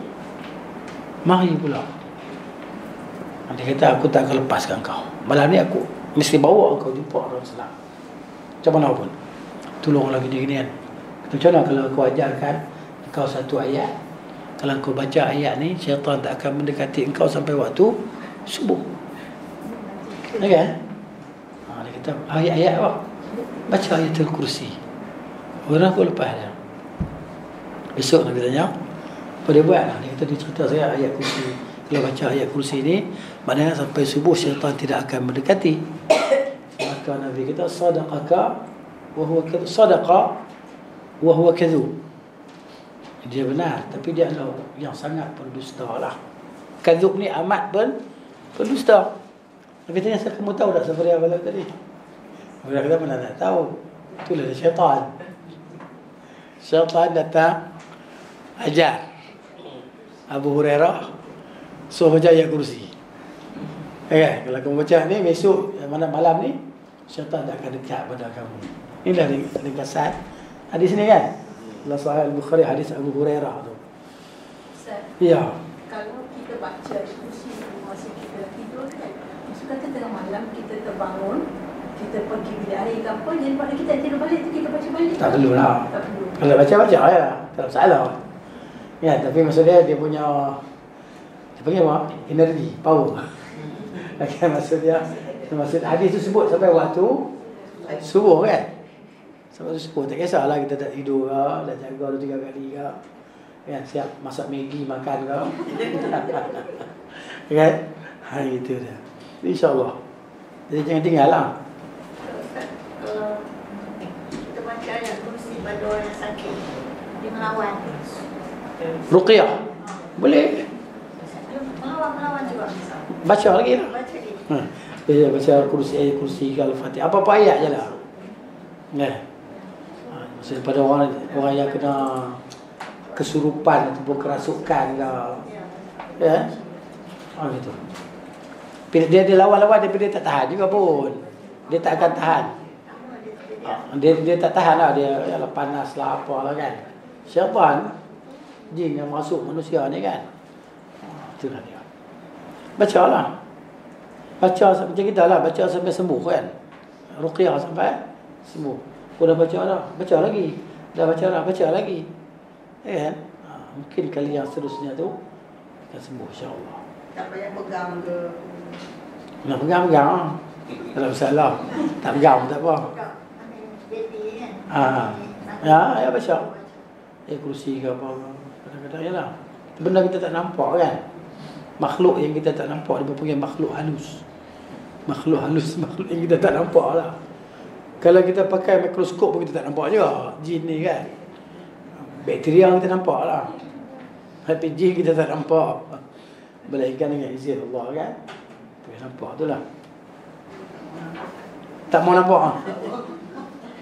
mari pula. Dia kata aku tak akan lepaskan kau. Malam ni aku mesti bawa kau jumpa Rasulullah. Macam mana pun. Tolonglah gini-gini kan. Macam mana kalau kau ajarkan engkau satu ayat, kalau kau baca ayat ni, syaitan tak akan mendekati engkau sampai waktu subuh. Ya kan? Dia kata ayat-ayat apa? Baca Ayatul Kursi. Orang pun lepas dia. Besok Nabi tanya, apa dia buat? Dia kata dia cerita saya ayat kursi. Kalau baca ayat kursi ni, maknanya sampai subuh syaitan tidak akan mendekati. Maka Nabi kata sadaqaka wa huwa kadhub, sadaqa wa huwa kadhub. Dia benar, tapi dia adalah yang sangat pendusta lah. Kadhub ni amat pendusta. Nabi tanya, kamu tahu tak siapa dia malam tadi? Dia kata mana tak tahu. Itulah dia syaitan. Syaitan datang ajar Abu Hurairah suruh baca ayat kursi. Okay, kalau kamu baca ni besok mana malam ni syaitan tak akan dekat pada kamu. Inilah ringkasan hadis ni kan. Dalam Sahih Al-Bukhari hadis Abu Hurairah tu. Ustaz, ya. Kalau kita baca kursi masa kita tidur kan, maksud kata tengah malam kita terbangun, kita pergi bilik air ke apa, jadi pada kita tidur balik tu kita baca balik. Tak perlu lah. Tak perlu. Kalau baca ya, tak ada masalah. Ya, tapi maksudnya dia punya Panggil apa? Energi, power. Okay, maksud hadis tu sebut sampai waktu subuh kan. Sampai subuh tak kisahlah kita tak tidur ke, dah jaga 2-3 kali ke. Kan siap masak Maggi makan ke. Kan? Itu dia. InsyaAllah. Jadi jangan tinggal lah. Kita baca ayat kursi pada orang yang sakit, dia melawan. Ruqyah. Boleh. Melawan juga. Baca lagi lah. Baca dia. Baca kursi ke Al-Fatihah. Apa-apa ayat je lah. Maksudnya pada orang yang kena kesurupan ataupun kerasukan ke. Ya. Gitu. Dia lawan-lawan tapi dia tak tahan juga pun. Dia tak akan tahan. Dia tak tahan lah. Dia yalah, panas lah apalah kan. Syaitan jin yang masuk manusia ni kan. Itulah dia. Baca lah. Baca macam kita lah. Baca sampai sembuh kan. Ruqyah sampai sembuh. Kau dah baca dah. Baca lagi. Dah baca dah. Baca lagi. Kan? Mungkin kali yang seterusnya tu akan sembuh insyaAllah. Tak payah pegang ke. Nak pegang-pegang. Tak ada masalah. Tak pegang tak apa. Ya baca. Kursi ke apa. Kadang-kadang je lah. Benda kita tak nampak kan. Makhluk yang kita tak nampak dia panggil makhluk halus. Makhluk halus, makhluk yang kita tak nampak lah. Kalau kita pakai mikroskop pun kita tak nampak juga jin ni kan. Bakteria kita nampak lah. Tapi jin kita tak nampak. Melainkan dengan izin Allah kan. Kita nampak tu lah. Tak mau nampak lah.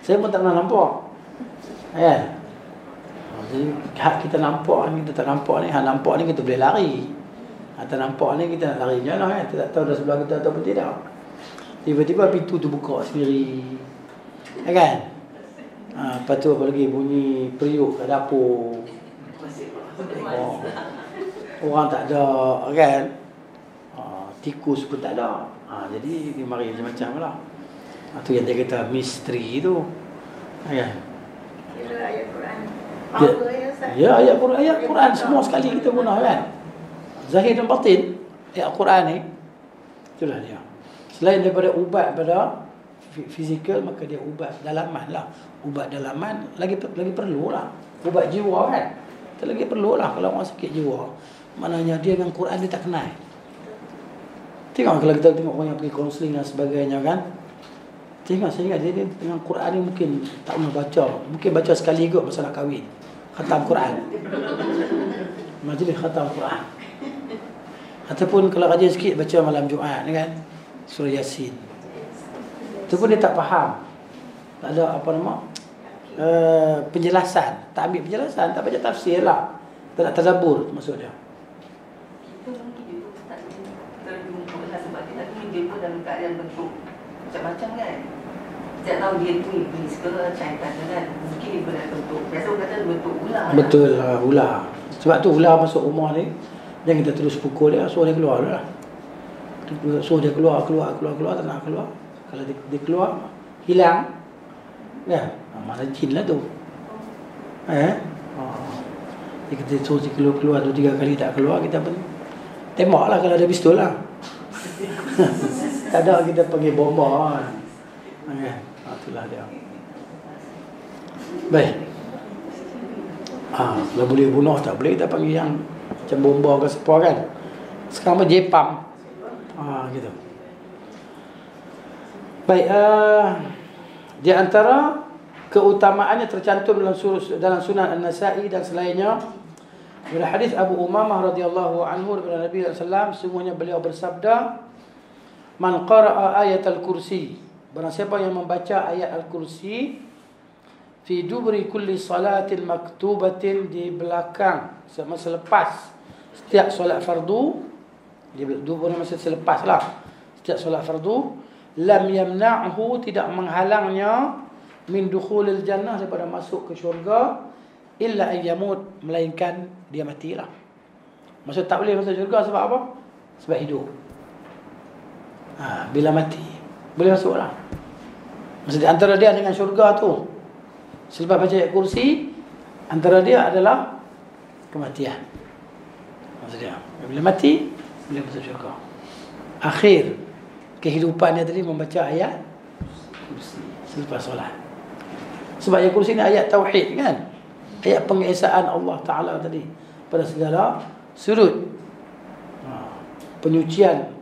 Saya pun tak pernah nampak. Kan? Jadi hak kita nampak ni, kita tak nampak ni. Hak nampak ni kita boleh lari. Hak tak nampak ni kita nak lari je lah kan. Kita tak tahu dah sebelah kita ataupun tidak. Tiba-tiba pintu tu buka sendiri. Kan? Lepas tu apa lagi bunyi periuk kat dapur. Orang tak ada kan. Tikus pun tak ada. Jadi dia mari macam-macam lah. Itu yang dia kata misteri tu. Kan? Kira ayat Quran. Power ya Ustaz. Ya, ayat Quran semua sekali kita guna kan. Zahir dan batin ayat Quran ni. Itulah dia. Selain daripada ubat pada fizikal, maka dia ubat dalaman lah. Ubat dalaman lagi perlu lah. Ubat jiwa kan. Kita lagi perlu lah kalau orang sakit jiwa. Maknanya dia dengan Quran dia tak kenal. Tengok kalau kita tengok orang yang pergi kaunseling dan sebagainya kan. Tengok saya ingat dia dengan Quran ni mungkin tak pernah baca. Mungkin baca sekali kot masalah kahwin. Khatam Quran. Majlis khatam Quran. Ataupun kalau rajin sikit baca malam Jumaat kan. Surah Yasin. Itu pun dia tak faham. Tak ada apa nama penjelasan. Tak ambil penjelasan, tak baca tafsir lah. Tak nak tadabbur maksud dia. Sebab kita tu dia pun dalam keadaan bentuk macam-macam kan. Tak tahu dia tu iblis ke syaitan kan. Mungkin dia dalam bentuk. Biasa orang kata bentuk ular. Betul lah, ular. Sebab tu ular masuk rumah ni, jangan kita terus pukul dia, suruh dia keluar lah. Suruh dia keluar, tak nak keluar. Kalau dia keluar, hilang. Ya, mana jin lah tu. Kita suruh dia keluar 2-3 kali tak keluar, kita pun tembak lah kalau ada pistol lah. Tak ada kita panggil bomba kan. Itulah dia. Baik. Kalau boleh bunuh tak boleh kita panggil yang macam bomba ke apa kan. Sekarang apa jepam. Gitu. Baik, di antara keutamaannya tercantum dalam Sunan An-Nasa'i dan selainnya dari hadis Abu Umamah radhiyallahu anhu daripada Nabi sallallahu alaihi wasallam, sungguhnya beliau bersabda, "Man qara'a ayat al-kursi", barang siapa yang membaca ayat al-kursi fi dubri kulli salatin maktubatin, di belakang selepas setiap solat fardu, di dubur masa selepas lah setiap solat fardu, lam yamna'hu, tidak menghalangnya, min dukhulil jannah, daripada masuk ke syurga, illa ayyamut, melainkan dia matilah. Maksud tak boleh masuk syurga sebab apa? Sebab hidup. Bila mati boleh masuk lah. Maksud antara dia dengan syurga tu, selepas baca ayat kursi, antara dia adalah kematian. Maksudnya bila mati boleh masuk syurga. Akhir kehidupannya tadi membaca ayat kursi selepas solat. Sebab ayat kursi ni ayat tauhid kan, ayat pengesaan Allah Ta'ala tadi pada segala sudut, penyucian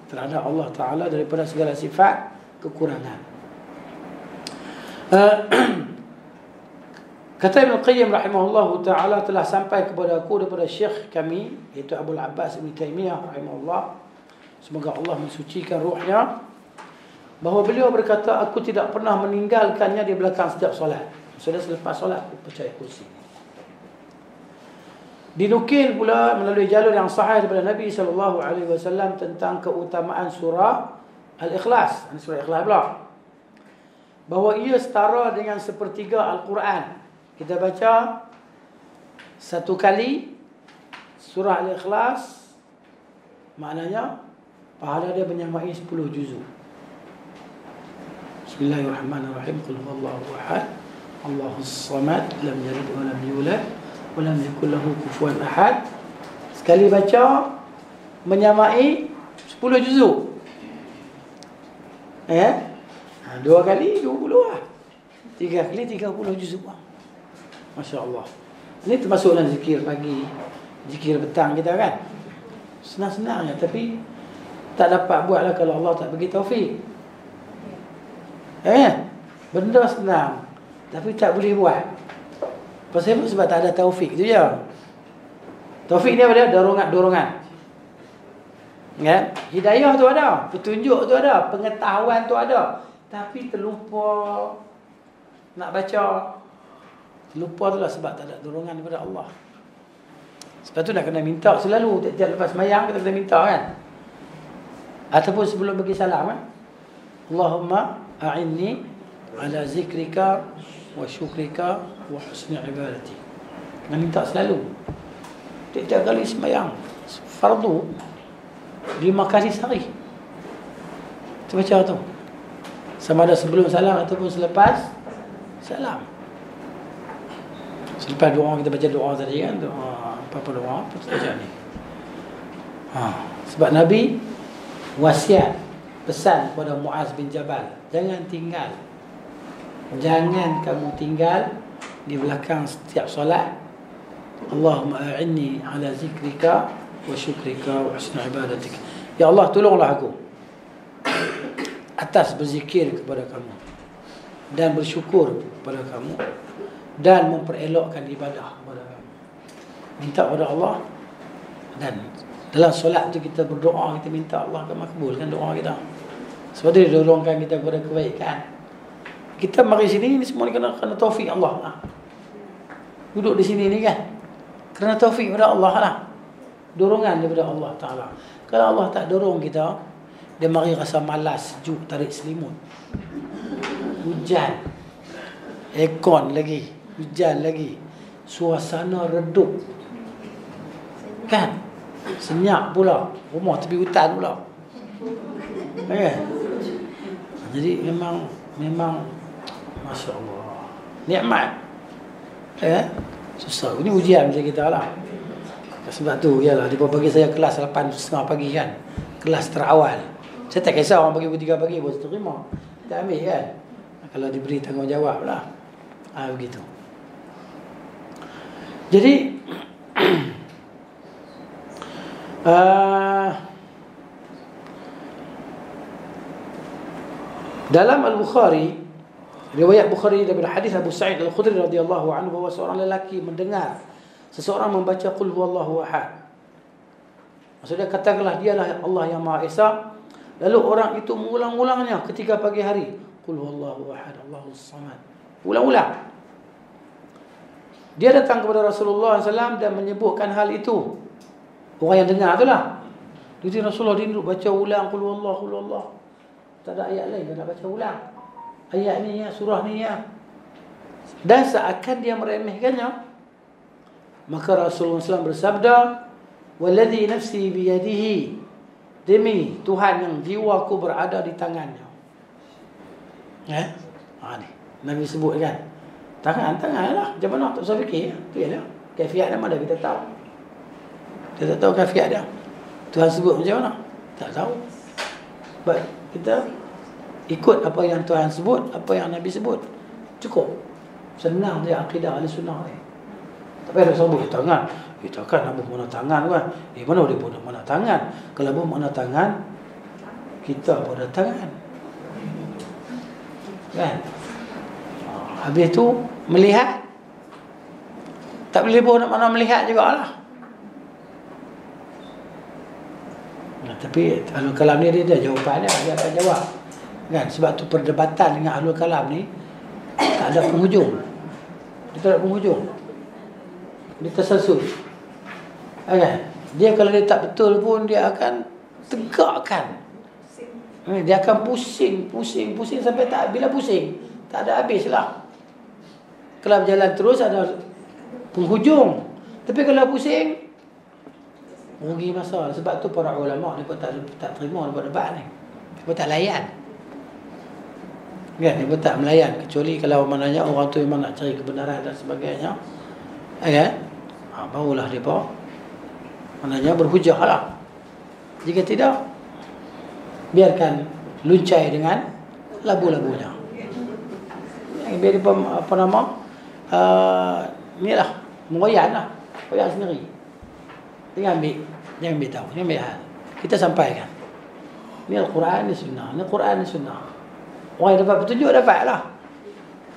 terhadap Allah Ta'ala daripada segala sifat kekurangan. Kata Ibn Qayyim rahimahullahu ta'ala, telah sampai kepada aku daripada Syekh kami, iaitu Abul Abbas Ibn Taymiyah rahimahullah, semoga Allah mensucikan ruhnya, bahawa beliau berkata, aku tidak pernah meninggalkannya di belakang setiap solat. Sudah selepas solat aku percaya kursi. Dinukil pula melalui jalur yang sahih daripada Nabi SAW tentang keutamaan surah Al-Ikhlas. Surah Ikhlas pula, bahawa ia setara dengan sepertiga Al-Quran. Kita baca satu kali surah Al-Ikhlas, maknanya pahala dia menyamai 10 juzuk. Bismillahirrahmanirrahim. Qul huwallahu ahad, Allahus samad, lam yalid wa lam yulad wa lam yakul lahu kufuwan ahad. Sekali baca menyamai 10 juzuk. Dua kali 20 lah. 3 kali 30 juzuk lah. Masya Allah. Ini termasuk dalam zikir pagi, zikir petang kita kan. Senang-senang je, tapi tak dapat buatlah kalau Allah tak bagi taufik. Benda senang tapi tak boleh buat. Pasal apa? Sebab tak ada taufik tu je. Taufik ni apa dia? Dorongan. Kan? Hidayah tu ada, petunjuk tu ada, pengetahuan tu ada, tapi terlupa nak baca. Terlupa tu lah sebab tak ada dorongan daripada Allah. Sebab tu nak kena minta selalu. Tiap-tiap lepas sembahyang kita kena minta kan. Ataupun sebelum bagi salam kan. Allahumma a'inni ala zikrika wa syukrika wa husni ibadati. Kena minta selalu. Tiap-tiap kali sembahyang fardu 5 kali sehari kita baca tu, sama ada sebelum salam ataupun selepas salam. Selepas doa kita baca doa tadi kan, doa apa doa apa kita baca ni. Sebab Nabi wasiat pesan kepada Muaz bin Jabal, jangan kamu tinggal di belakang setiap solat. Allahumma a'inni ala zikrika wa syukrika wa husni ibadatik. Ya Allah, tolonglah aku atas berzikir kepada kamu dan bersyukur kepada kamu dan memperelokkan ibadah kepada kamu. Minta kepada Allah, dan dalam solat tu kita berdoa, kita minta Allah akan makbulkan doa kita. Sebab dia dorongkan kita kepada kebaikan. Kita mari sini ni semua ni kena taufik Allah. Duduk di sini ni kan kerana taufik daripada Allah lah, dorongan daripada Allah Ta'ala. Kalau Allah tak dorong kita, dia mari rasa malas, sejuk, tarik selimut, hujan, aircon lagi, hujan lagi, suasana redup kan, senyap pula, rumah tepi hutan pula. Jadi memang Masya Allah, nikmat. Susah. Ini ujian macam kita lah. Sebab tu ialah dia bagi saya kelas 8.30 pagi kan, kelas terawal. Saya tak kisah orang bagi pukul 3 pagi pun saya terima, kita ambil kan, kalau diberi tanggungjawab lah. Begitu. Jadi dalam Al-Bukhari, riwayat Bukhari daripada hadis Abu Sa'id Al-Khudri radhiyallahu anhu, bahawa seorang lelaki mendengar seseorang membaca qul huwallahu ahad. Maksudnya katakanlah dialah Allah yang Maha Esa. Lalu orang itu mengulang-ulangnya ketika pagi hari. Qul huwallahu ahad, Allahus samad. Ulang-ulang. Dia datang kepada Rasulullah SAW dan menyebutkan hal itu. Orang yang dengar itulah. Jadi Rasulullah dia baca ulang qul huwallahu, qul huwallahu. Tak ada ayat lain dia nak baca ulang. Ayat ni ya, surah ni ya. Dan seakan dia meremehkannya, maka Rasulullah SAW bersabda, "Walladhi nafsi biyadihi," demi Tuhan yang jiwaku berada di tangannya. Ni Nabi sebut kan, tangan lah. Macam mana tak usah fikir. Tu ialah kaifiat nama dah kita tahu. Dia tak tahu kaifiat dia. Tuhan sebut macam mana? Tak tahu. Sebab kita ikut apa yang Tuhan sebut, apa yang Nabi sebut. Cukup. Senang dia akidah ahli sunnah ni. Tapi ada sebut tangan. Takkan nak buat mana tangan kan? Mana boleh buat mana tangan? Kalau buat mana tangan, kita buat tangan. Kan? Habis tu melihat. Tak boleh buat mana melihat jugalah. Tapi Ahlul Kalam ni dia ada jawapan dia akan jawab. Kan? Sebab tu perdebatan dengan Ahlul Kalam ni tak ada penghujung. Dia tak ada penghujung. Dia terselsul. Kan? Dia kalau dia tak betul pun dia akan tegakkan. Dia akan pusing sampai tak, bila pusing tak ada habislah. Kalau berjalan terus ada penghujung. Tapi kalau pusing rugi masa. Sebab tu para ulama dia pun tak terima buat debat ni. Dia pun tak layan. Kan? Dia pun tak melayan. Kecuali kalau maknanya orang tu memang nak cari kebenaran dan sebagainya. Kan? Barulah dia pun maknanya berhujah lah. Jika tidak, biarkan luncai dengan labu-labunya. Biar dia pun apa nama, ni lah, mengoyan lah. Koyak sendiri. Jangan ambil tahu, jangan ambil hal. Kita sampaikan. Ni Al-Quran, ni Sunnah. Ni Quran, ni Sunnah. Orang yang dapat petunjuk, dapat lah.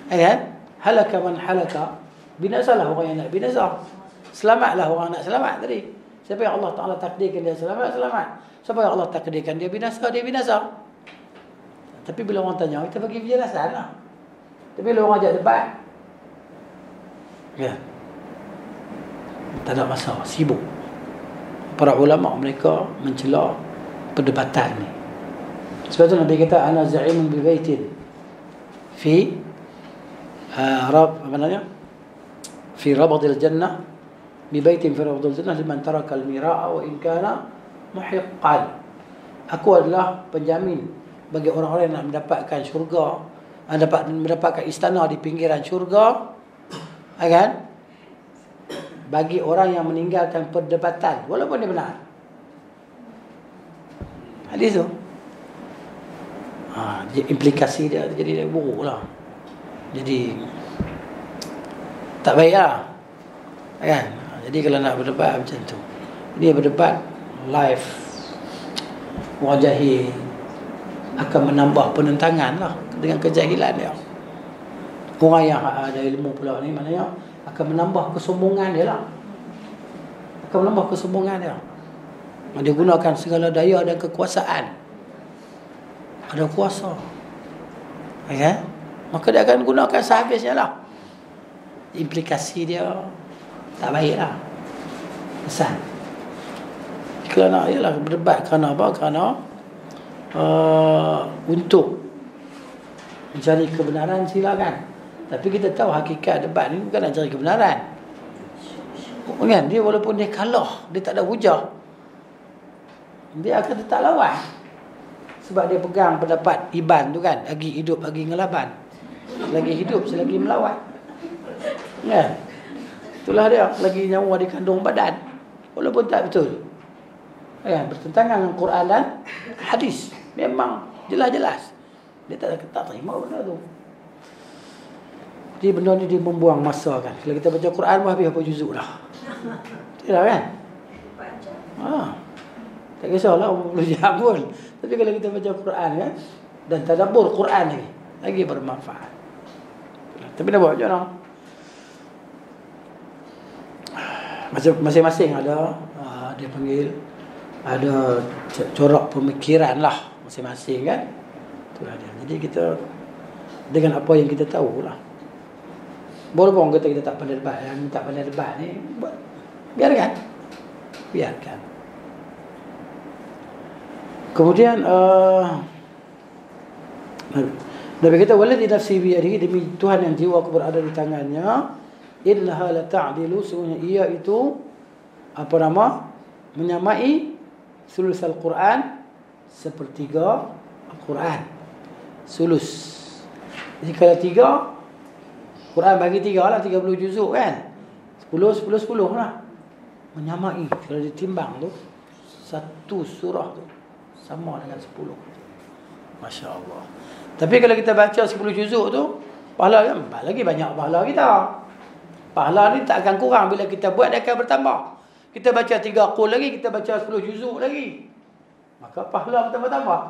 Kan? Halaka man halaka. Binasalah orang yang nak binasa. Selamatlah orang nak selamat tadi. Siapa yang Allah Ta'ala takdirkan dia selamat, selamat. Siapa yang Allah takdirkan dia binasa, dia binasa. Tapi bila orang tanya, kita bagi penjelasan lah. Tapi bila orang ajak debat, ya, tak ada masalah, sibuk. Para ulama mereka mencela perdebatan ni. Sebab tu Nabi kata ana za'imun bi baitin fi apa namanya? Fi rabadil jannah bi baitin fi rabadil jannah liman taraka al-mira'a wa in kana muhiqqan. Aku adalah penjamin bagi orang-orang yang nak mendapatkan syurga, mendapatkan istana di pinggiran syurga, kan? Bagi orang yang meninggalkan perdebatan walaupun dia benar. Hadis tu. Implikasi dia jadi buruk lah. Jadi tak baik lah. Kan? Jadi kalau nak berdebat macam tu, dia berdebat live, orang jahil akan menambah penentangan lah dengan kejahilan dia. Orang yang ada ilmu pula ni maknanya akan menambah kesombongan dia lah. Akan menambah kesombongan dia. Dia gunakan segala daya dan kekuasaan. Ada kuasa. Ya? Maka dia akan gunakan sehabisnya lah. Implikasi dia tak baik lah. Pesan. Kalau nak ialah berdebat kerana apa? Kerana untuk mencari kebenaran silakan. Tapi kita tahu hakikat debat ni bukan nak cari kebenaran. Kan? Dia walaupun dia kalah, dia tak ada hujah, dia akan tetap lawan. Sebab dia pegang pendapat Iban tu kan, lagi hidup lagi ngelaban. Lagi hidup selagi melawan. Kan? Itulah dia, lagi nyawa di kandung badan. Walaupun tak betul. Kan? Bertentangan dengan Quran dan hadis. Memang jelas-jelas. Dia tak terima benda tu. Jadi benda ni dia membuang masa kan. Kalau kita baca Quran pun habis berapa juzuk dah. Tidak kan? Tak kisahlah 20 jam pun. Tapi kalau kita baca Quran kan, dan tadabbur Quran lagi bermanfaat. Tapi dah buat macam mana? Masing-masing ada dia panggil, ada corak pemikiran lah masing-masing kan. Itulah dia. Jadi kita dengan apa yang kita tahu lah. Walaupun orang kata kita tak pandai debat, yang tak pandai debat ni, biarkan. Kemudian Nabi kata waladhi nafsi biyadihi, demi Tuhan yang jiwaku berada di tangannya, innaha la ta'dilu, sungguhnya ia itu menyamai sulus Al-Quran, sepertiga Al-Quran. Sulus. Jadi kalau 3 Quran bagi 3 lah, 30 juzuk kan. 10 lah. menyamai. Kalau ditimbang tu, satu surah tu sama dengan 10. Masya Allah. Tapi kalau kita baca 10 juzuk tu, pahala kan lagi banyak pahala kita. Pahala ni tak akan kurang. Bila kita buat, dia akan bertambah. Kita baca 3 qul lagi, kita baca 10 juzuk lagi, maka pahala bertambah-tambah.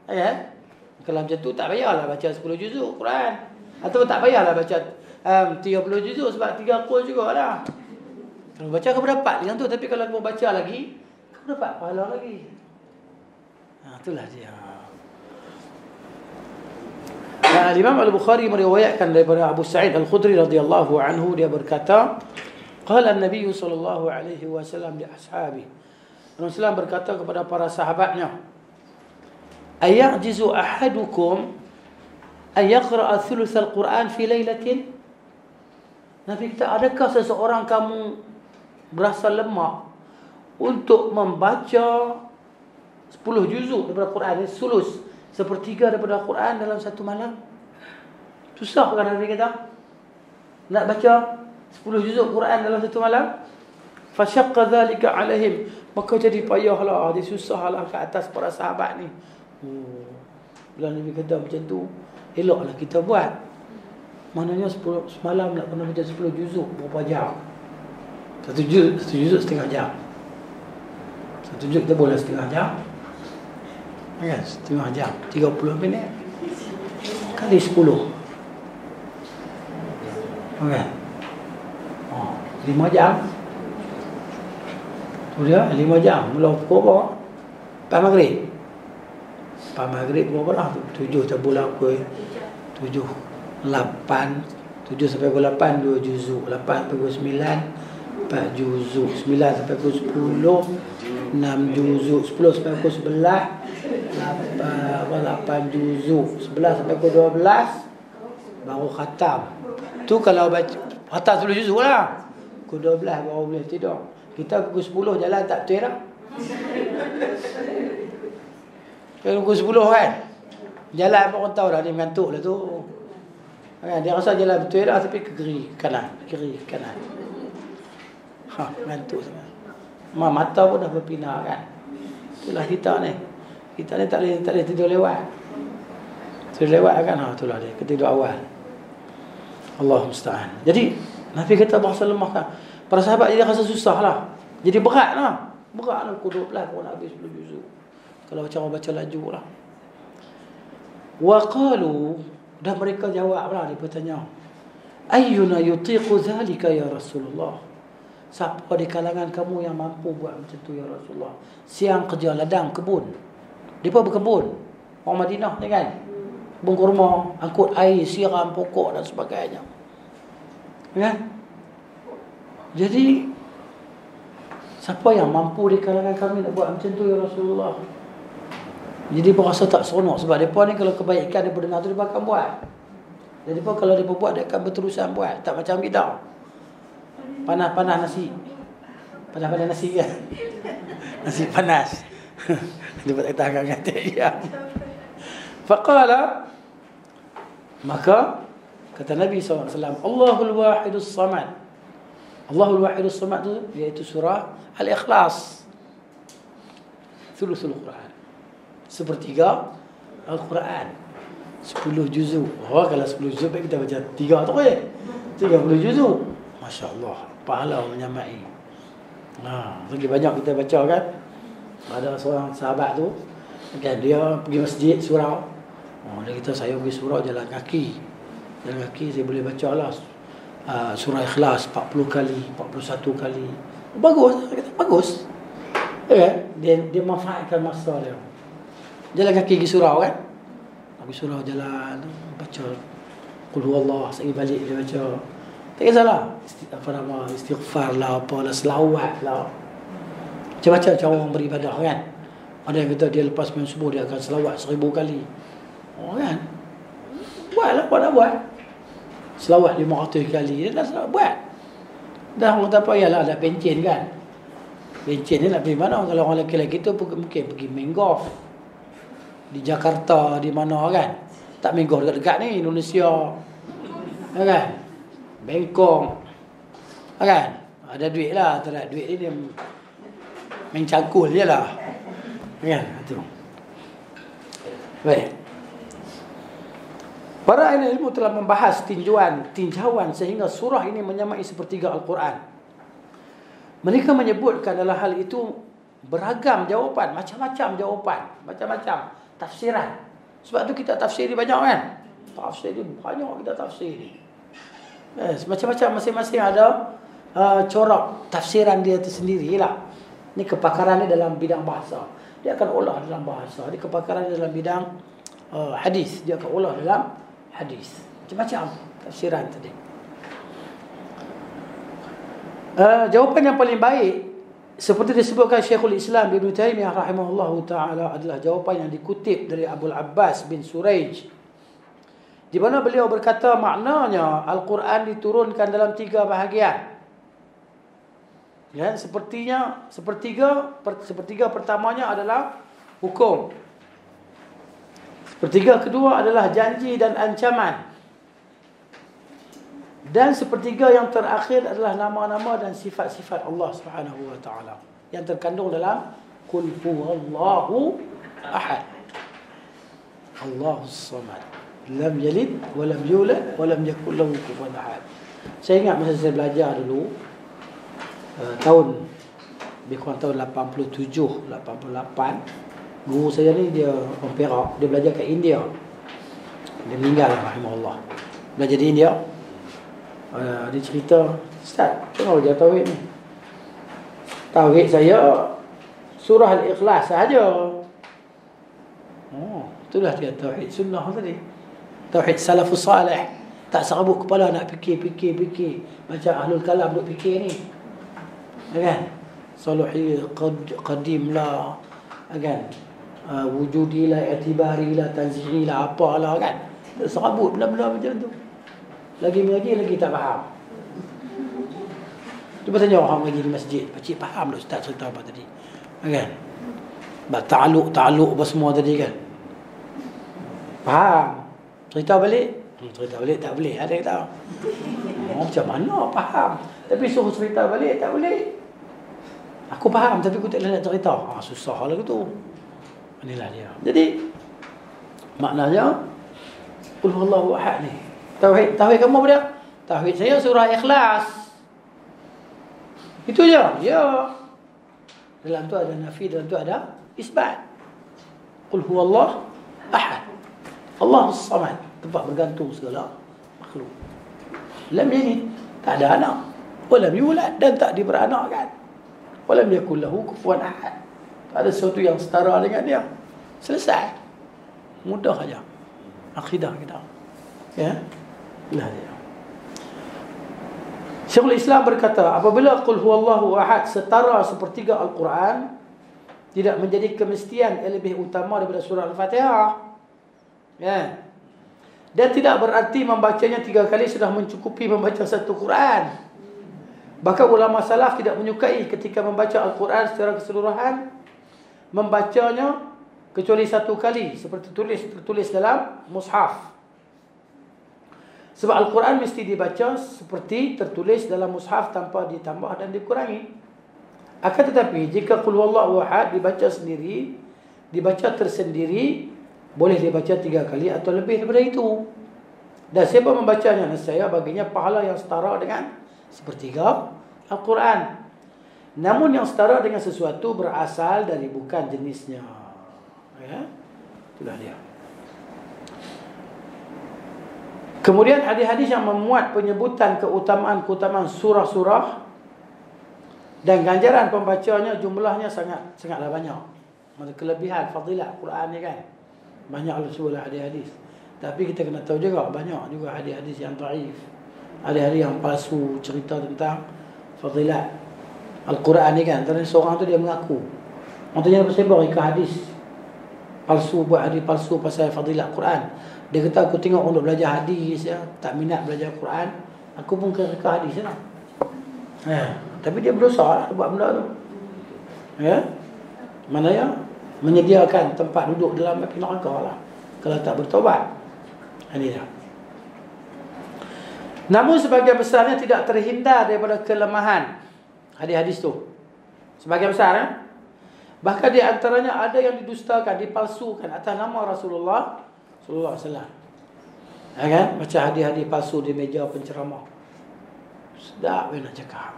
Ya? Kalau macam tu, tak payahlah baca 10 juzuk Quran. Atau tak payahlah baca 30 juzuk, sebab 3 qul jugalah. Kalau baca kamu dapat yang tu. Tapi kalau kamu baca lagi, kamu dapat pahala lagi. Itulah dia. Imam Al-Bukhari meriwayatkan daripada Abu Sa'id Al-Khudri radhiyallahu anhu, dia berkata, qala an-nabiy sallallahu alaihi wasallam li ashabi. Rasulullah berkata kepada para sahabatnya, ayajizu ahadukum an yaqra'a thuluth al-Quran fi lailatin? Nabi kata, adakah seseorang kamu berasa lemah untuk membaca 10 juzuk daripada Quran, sulus, sepertiga daripada Quran dalam satu malam? Susah kan Nabi kata nak baca 10 juzuk Quran dalam satu malam? Fashaqqa dhalika alaihim, maka jadi payahlah, dia susahlah ke atas para sahabat ni. Bila Nabi kata macam tu, eloklah kita buat. Maknanya 10 semalam nak kena baca 10 juzuk berapa jam? Satu juzuk setengah jam. Satu juzuk kita boleh setengah jam. Kan? Setengah jam, 30 minit kali 10. Okey. 5 jam. Tu dia 5 jam. Mula pukul berapa? Lepas maghrib. Lepas maghrib berapa lah? 7 tabul apa? 7, 8, 7 sampai pukul 8, 2 juzuk. 8 sampai pukul 9, 4 juzuk. 9 sampai pukul 10, 6 juzuk. 10 sampai pukul 11, 8 juzuk. 11 sampai pukul 12 baru khatam. Tu kalau baca khatam 10 juzuk lah. Pukul 12 baru boleh tidur. Kita pukul 10 jalan tak betul lah. Kalau pukul 10 kan, jalan apa orang tahu dah, dia mengantuk lah tu. Dia rasa jalan betul lah, tapi ke kiri kanan. Mengantuk sangat. Mata pun dah berpindah kan. Itulah kita ni. Kita ni tak boleh tidur lewat. Tidur lewat kan, itulah dia, ketidur awal. Allah musta'an. Jadi Nabi kata bahasa lemah kan. Para sahabat jadi rasa susah lah. Jadi berat lah. Pukul 12 pun nak habis 10 juzuk. Kalau baca laju lah. Wa qalu, dan mereka jawab lah, dia bertanya, ayyuna yutiqu dhalika ya Rasulullah? Siapa di kalangan kamu yang mampu buat macam tu ya Rasulullah? Siang kerja ladang kebun. Mereka berkebun. Orang Madinah ni kan, kebun kurma, angkut air, siram pokok dan sebagainya. Ya? Jadi siapa yang mampu di kalangan kami nak buat macam tu ya Rasulullah? Jadi berasa tak seronok, sebab mereka ni kalau kebaikan mereka dengar tu, mereka akan buat. Jadi mereka kalau mereka buat, dia akan berterusan buat. Tak macam kita, panas-panas nasi. Panas-panas nasi kan. Nasi panas. Dia tak tahan kata dia. Faqala, maka kata Nabi SAW, Allahul Wahidus Samad. Allahul Wahidus Samad tu iaitu surah Al-Ikhlas, thuluthul Quran, sepertiga Al-Quran, 10 juzuk. Kalau 10 juzuk kita baca 3 tu je, 30 juzuk. Masya Allah, pahala menyamai. Lagi banyak kita baca kan. Ada seorang sahabat tu kan, dia pergi masjid surau. Dia kata, saya pergi surau jalan kaki. Jalan kaki saya boleh baca lah surah Ikhlas 40 kali, 41 kali. Bagus. Dia kata, bagus. Dia manfaatkan masa dia. Jalan kaki pergi surau kan. Pergi surau jalan, baca Qul huwallah, sekali balik dia baca. Tak kisahlah, istighfar lah, apalah, selawat lah. Macam-macam cara orang beribadah kan. Ada yang kata dia lepas main subuh dia akan selawat 1000 kali. Kan? Buatlah, apa nak buat? Selawat 500 kali dia dah selawat, buat. Dah orang tak payah lah, ada pencen kan. Pencen ni nak pergi mana? Kalau orang lelaki-lelaki tu mungkin pergi main golf di Jakarta, di mana kan. Tak main golf dekat-dekat ni, Indonesia kan, Bangkok kan. Ada duit lah, tak ada duit ni dia main cangkul je lah. Kan? Itu. Baik. Para ahli ilmu telah membahas tinjauan sehingga surah ini menyamai sepertiga Al-Quran. Mereka menyebutkan dalam hal itu beragam jawapan, macam-macam jawapan, macam-macam tafsiran. Sebab tu kita tafsiri banyak kan? Tafsiri banyak kita tafsiri. Macam-macam, masing-masing ada corak tafsiran dia tersendiri lah. Ini kepakaran dia dalam bidang bahasa. Dia akan olah dalam bahasa. Dia kepakaran dia dalam bidang hadis. Dia akan olah dalam hadis. Macam-macam tafsiran tadi. Jawapan yang paling baik seperti disebutkan Syekhul Islam Ibn Taymiyah rahimahullahu ta'ala adalah jawapan yang dikutip dari Abul Abbas bin Suraij, di mana beliau berkata maknanya Al-Quran diturunkan dalam 3 bahagian. Ya, sepertiga pertamanya adalah hukum. Sepertiga kedua adalah janji dan ancaman. Dan sepertiga yang terakhir adalah nama-nama dan sifat-sifat Allah Subhanahu wa taala yang terkandung dalam Qul huwallahu ahad. Allahus samad. Lam yalid wa lam yulad wa lam yakul lahu kufuwan ahad. Saya ingat masa saya belajar dulu tahun lebih kurang tahun 87, 88, guru saya ni dia orang Perak, dia belajar kat India. Dia meninggal rahimahullah. Belajar di India. Dia cerita, Ustaz, kenapa belajar tauhid ni? Tauhid saya surah Al-Ikhlas sahaja. Oh, itulah dia tauhid sunnah tadi. Tauhid salafus salih. Tak serabut kepala nak fikir. Macam ahlul kalam duk fikir ni. Kan? Saluhi qadim lah. Kan? Wujudi lah, i'tibari lah, tanzihi lah, apalah kan. Serabut benda-benda macam tu. Lagi mengaji lagi tak faham. Cuba tanya orang mengaji di masjid, pakcik faham tak Ustaz cerita apa tadi? Kan? Ta'aluk apa semua tadi kan? Faham? Cerita balik? Cerita balik tak boleh, ada yang tahu. Macam mana faham? Tapi suruh cerita balik tak boleh. Aku faham tapi aku tak boleh nak cerita. Susah lah tu. Inilah dia. Jadi maknanya Qul huwallahu ahad ni. Tauhid kamu apa dia? Tauhid saya surah Ikhlas. Itu je. Ya. Dalam tu ada nafi, dalam tu ada isbat. Qul huwallahu ahad. Allahus samad. Tempat bergantung segala makhluk. Lam yalid, tak ada anak. Walam yulad, dan tak diberanakkan. Walam yakul lahu kufuwan ahad. Tak ada sesuatu yang setara dengan dia. Selesai. Mudah saja. Akidah kita. Ya. Nah dia. Syekhul Islam berkata, apabila Qul huwallahu ahad setara sepertiga Al-Quran, tidak menjadi kemestian yang lebih utama daripada surah Al-Fatihah. Ya. Dan tidak berarti membacanya 3 kali sudah mencukupi membaca satu Quran. Bahkan ulama salaf tidak menyukai ketika membaca Al-Quran secara keseluruhan membacanya kecuali 1 kali seperti tertulis dalam mushaf. Sebab Al-Quran mesti dibaca seperti tertulis dalam mushaf tanpa ditambah dan dikurangi. Akan tetapi jika Qul huwallahu ahad dibaca sendiri, dibaca tersendiri, boleh dibaca 3 kali atau lebih daripada itu. Dan siapa membacanya, nescaya baginya pahala yang setara dengan sepertiga Al-Quran. Namun yang setara dengan sesuatu berasal dari bukan jenisnya. Ya? Itulah dia. Kemudian hadis-hadis yang memuat penyebutan keutamaan surah-surah dan ganjaran pembacanya jumlahnya sangatlah banyak. Maksudnya kelebihan fadilah Quran ni kan. Banyak sebutlah hadis-hadis. Tapi kita kena tahu juga banyak juga hadis-hadis yang dhaif. Hadis-hadis yang palsu cerita tentang fadilat Al-Quran ni kan. Terus seorang tu dia mengaku. Maksudnya bersebar ikan hadis palsu, buat hadis palsu pasal fadilat Quran. Dia kata aku tengok untuk belajar hadis ya, tak minat belajar Quran, aku pun kena hadis lah. Tapi dia berdosa lah buat benda tu. Ya. Mana ya? Menyediakan tempat duduk dalam api neraka lah kalau tak bertobat. Ini dah. Namun sebagian besarnya tidak terhindar daripada kelemahan Hadis-hadis tu sebagian besar Bahkan di antaranya ada yang didustakan, dipalsukan atas nama Rasulullah sallallahu alaihi wasallam. Kan? Macam hadis-hadis palsu di meja penceramah. Sedap nak cakap.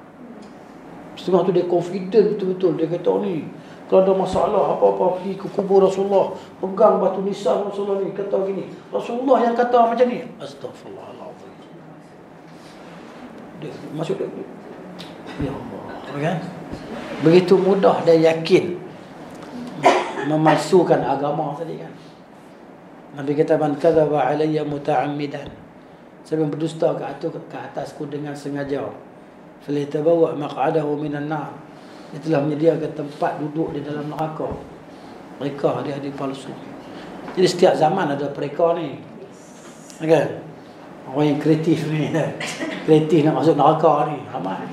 Setengah tu dia confident betul-betul. Dia kata ni, kalau ada masalah apa-apa pergi ke kubur Rasulullah, pegang batu nisan Rasulullah ni, kata gini, Rasulullah yang kata macam ni. Astaghfirullahaladzim. Dia masuk dia. Ya Allah, kan? Begitu mudah dan yakin memalsukan agama tadi kan. Nabi kata, man kadzaba alayya muta'ammidan, siapa yang berdusta ke atasku dengan sengaja, falyatabawwa maq'adahu minan nar, dia telah menyediakan tempat duduk di dalam neraka. Mereka dia palsu. Jadi setiap zaman ada mereka ni, kan? Orang yang kreatif ni, kreatif nak masuk neraka ni ramai.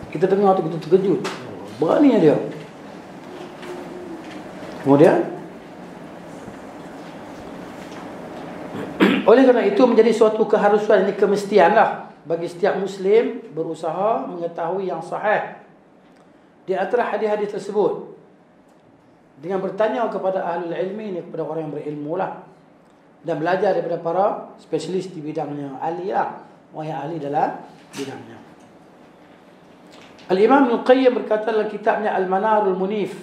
Kita dengar tu kita terkejut. Berani dia. Kemudian oleh kerana itu menjadi suatu keharusan, ini kemestianlah bagi setiap Muslim berusaha mengetahui yang sahih di antara hadis-hadis tersebut dengan bertanya kepada ahlul ilmi, ini kepada orang yang berilmu lah, dan belajar daripada para spesialis di bidangnya, ahli lah, orang yang ahli dalam bidangnya. Al-Imam Al-Qayyim berkata dalam kitabnya Al-Manarul Munif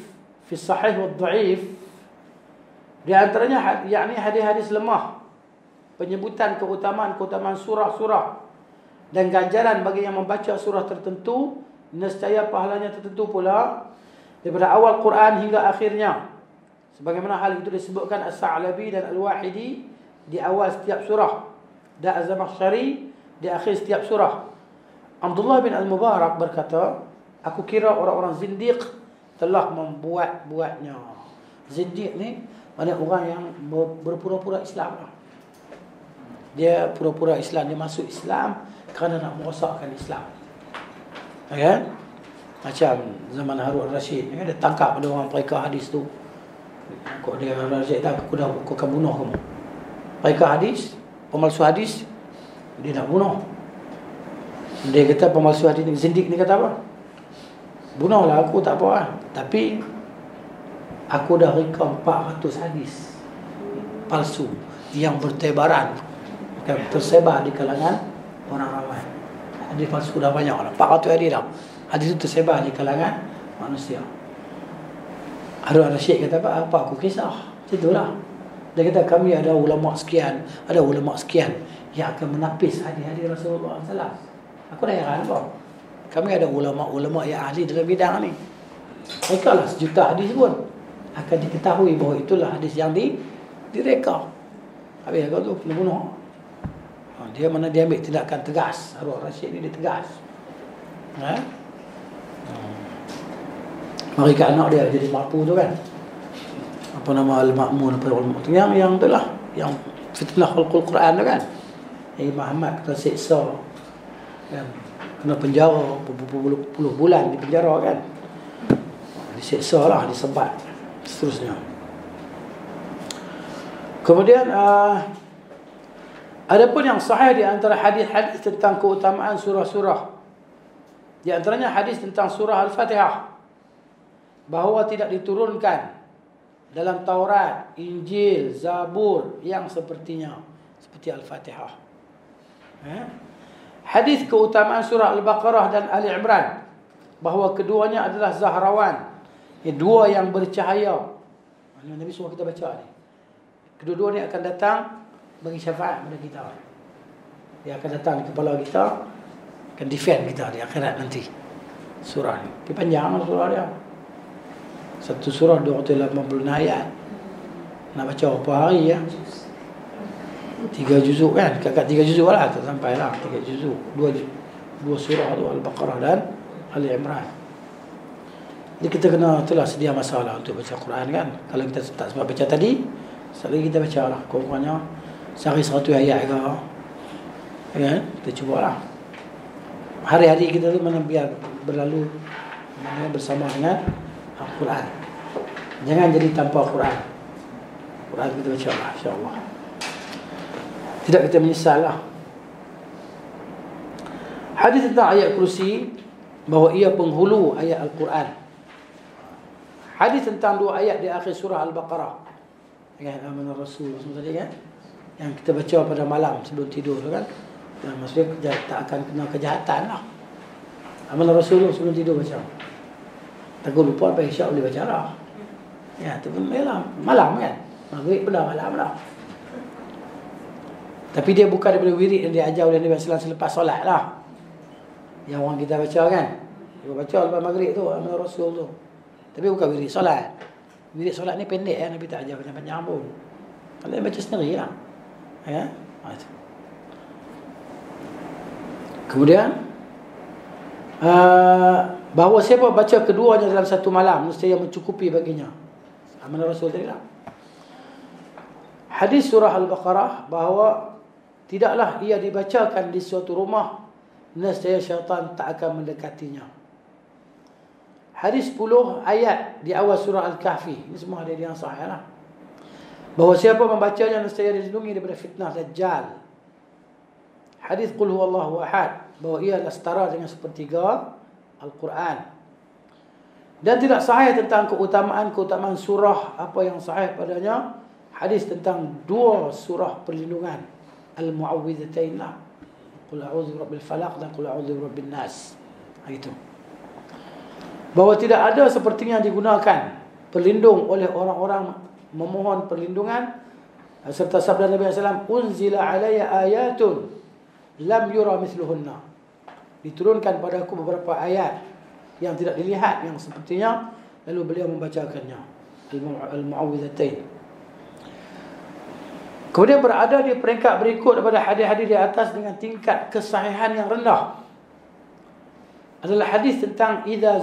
fi Sahih wa Dhaif, di antaranya yakni hadis-hadis lemah, penyebutan keutamaan surah-surah dan ganjaran bagi yang membaca surah tertentu, nescaya pahalanya tertentu pula daripada awal Quran hingga akhirnya, sebagaimana hal itu disebutkan As-Sa'labi dan Al-Wahidi di awal setiap surah dan Az-Zamakhsyari di akhir setiap surah. Abdullah bin Al-Mubarak berkata, aku kira orang-orang zindiq telah membuat-buatnya. Zindiq ni maknanya orang yang berpura-pura Islam. Dia pura-pura Islam, dia masuk Islam kerana nak merosakkan Islam. Okay? Macam zaman Harun Rashid, dia tangkap ada orang mereka hadis tu. Kok dia Harun Rashid tak, aku akan bunuh kamu. Mereka hadis, pemalsu hadis, dia nak bunuh. Dia kata pemalsu hadis ni, zindik ni kata apa? Bunuhlah aku, tak apa lah. Tapi aku dah rekam 400 hadis palsu yang bertebaran, tersebar di kalangan orang ramai. Hadis palsu dah banyak lah, 400 hadis dah. Hadis itu tersebar di kalangan manusia. Harun Rashid kata apa? Aku kisah. Itulah. Dia kata kami ada ulama sekian yang akan menapis hadis-hadis Rasulullah SAW. Aku dah heran apa? Kami ada ulama-ulama yang ahli dalam bidang ni. Mereka lah sejuta hadis pun akan diketahui bahawa itulah hadis yang direka. Habis kau tu kena bunuh. Dia mana dia ambil tindakan tegas. Harun Rashid ni dia tegas. Mereka anak dia jadi mampu tu kan. Apa nama Al-Ma'mun, apa tu yang tu lah, yang fitnah khalqul Quran tu kan. Muhammad kena siksa kan, kena penjara puluh bulan di penjara kan, disiksa lah, disebat seterusnya. Kemudian ada pun yang sahih di antara hadis-hadis tentang keutamaan surah-surah. Di antaranya hadis tentang surah Al-Fatihah, bahawa tidak diturunkan dalam Taurat, Injil, Zabur yang sepertinya, seperti Al-Fatihah. Hadis keutamaan surah Al-Baqarah dan Ali Imran, bahawa keduanya adalah zahrawan, dua yang bercahaya. Nabi suruh kita baca ni. Kedua-dua ni akan datang bagi syafaat kepada kita. Dia akan datang di kepala kita, akan defend kita di akhirat nanti. Surah ni. Dia panjang surah dia. Satu surah 280 ayat. Nak baca berapa hari ya? 3 juzuk kan? Kakak 3 juzuk lah, tak sampai lah 3 juzuk. Dua surah tu, Al-Baqarah dan Ali Imran. Jadi kita kena itulah sedia masalah untuk baca Quran kan. Kalau kita tak sempat baca tadi, sekali kita baca lah. Kurang-kurangnya sehari 100 ayat ke kan? Kita cubalah. Hari-hari kita tu mana biar berlalu bersama dengan Al-Quran. Jangan jadi tanpa Quran. Quran kita baca lah, insya-Allah. Tidak kita menyesal lah. Hadis tentang ayat kursi, bahawa ia penghulu ayat Al-Quran. Hadis tentang 2 ayat di akhir surah Al-Baqarah, kan, amanah Rasul semua tadi kan, yang kita baca pada malam sebelum tidur tu kan. Maksudnya tak akan kena kejahatan lah. Amanah Rasul sebelum tidur baca. Takut lupa sampai isyak boleh baca lah. Ya, tu pun malam kan. Maghrib pula malam lah. Tapi dia bukan daripada wirid yang diajar oleh Nabi SAW selepas solat lah, yang orang kita baca kan. Dia baca lepas maghrib tu amanah Rasul tu. Tapi bukan wirid solat. Wirid solat ni pendek ya, Nabi tak ajar panjang-panjang pun. Kalau dia baca sendiri lah. Ya. Kemudian bahawa siapa baca keduanya dalam satu malam, mesti yang mencukupi baginya. Amanah Rasul tadi lah. Hadis surah Al-Baqarah, bahawa tidaklah ia dibacakan di suatu rumah, nescaya syaitan tak akan mendekatinya. Hadis 10 ayat di awal surah Al-Kahfi. Ini semua hadis yang sahih lah. Bahawa siapa membacanya, nescaya dilindungi daripada fitnah Dajjal. Hadis Qul huwallahu ahad, bahawa ia adalah setara dengan sepertiga Al-Quran. Dan tidak sahih tentang keutamaan surah. Apa yang sahih padanya, hadis tentang 2 surah perlindungan, Al-Mu'awwidhatain lah, Qul a'udzu birabbil falaq dan Qul a'udzu birabbin nas. Itu. Bahawa tidak ada sepertinya digunakan pelindung oleh orang-orang memohon perlindungan, serta sabda Nabi SAW, unzila alayya ayatun lam yura mithluhunna, diturunkan padaku beberapa ayat yang tidak dilihat yang sepertinya, lalu beliau membacakannya, Al-Mu'awwidhatain. Kemudian berada di peringkat berikut daripada hadis-hadis di atas dengan tingkat kesahihan yang rendah adalah hadis tentang idza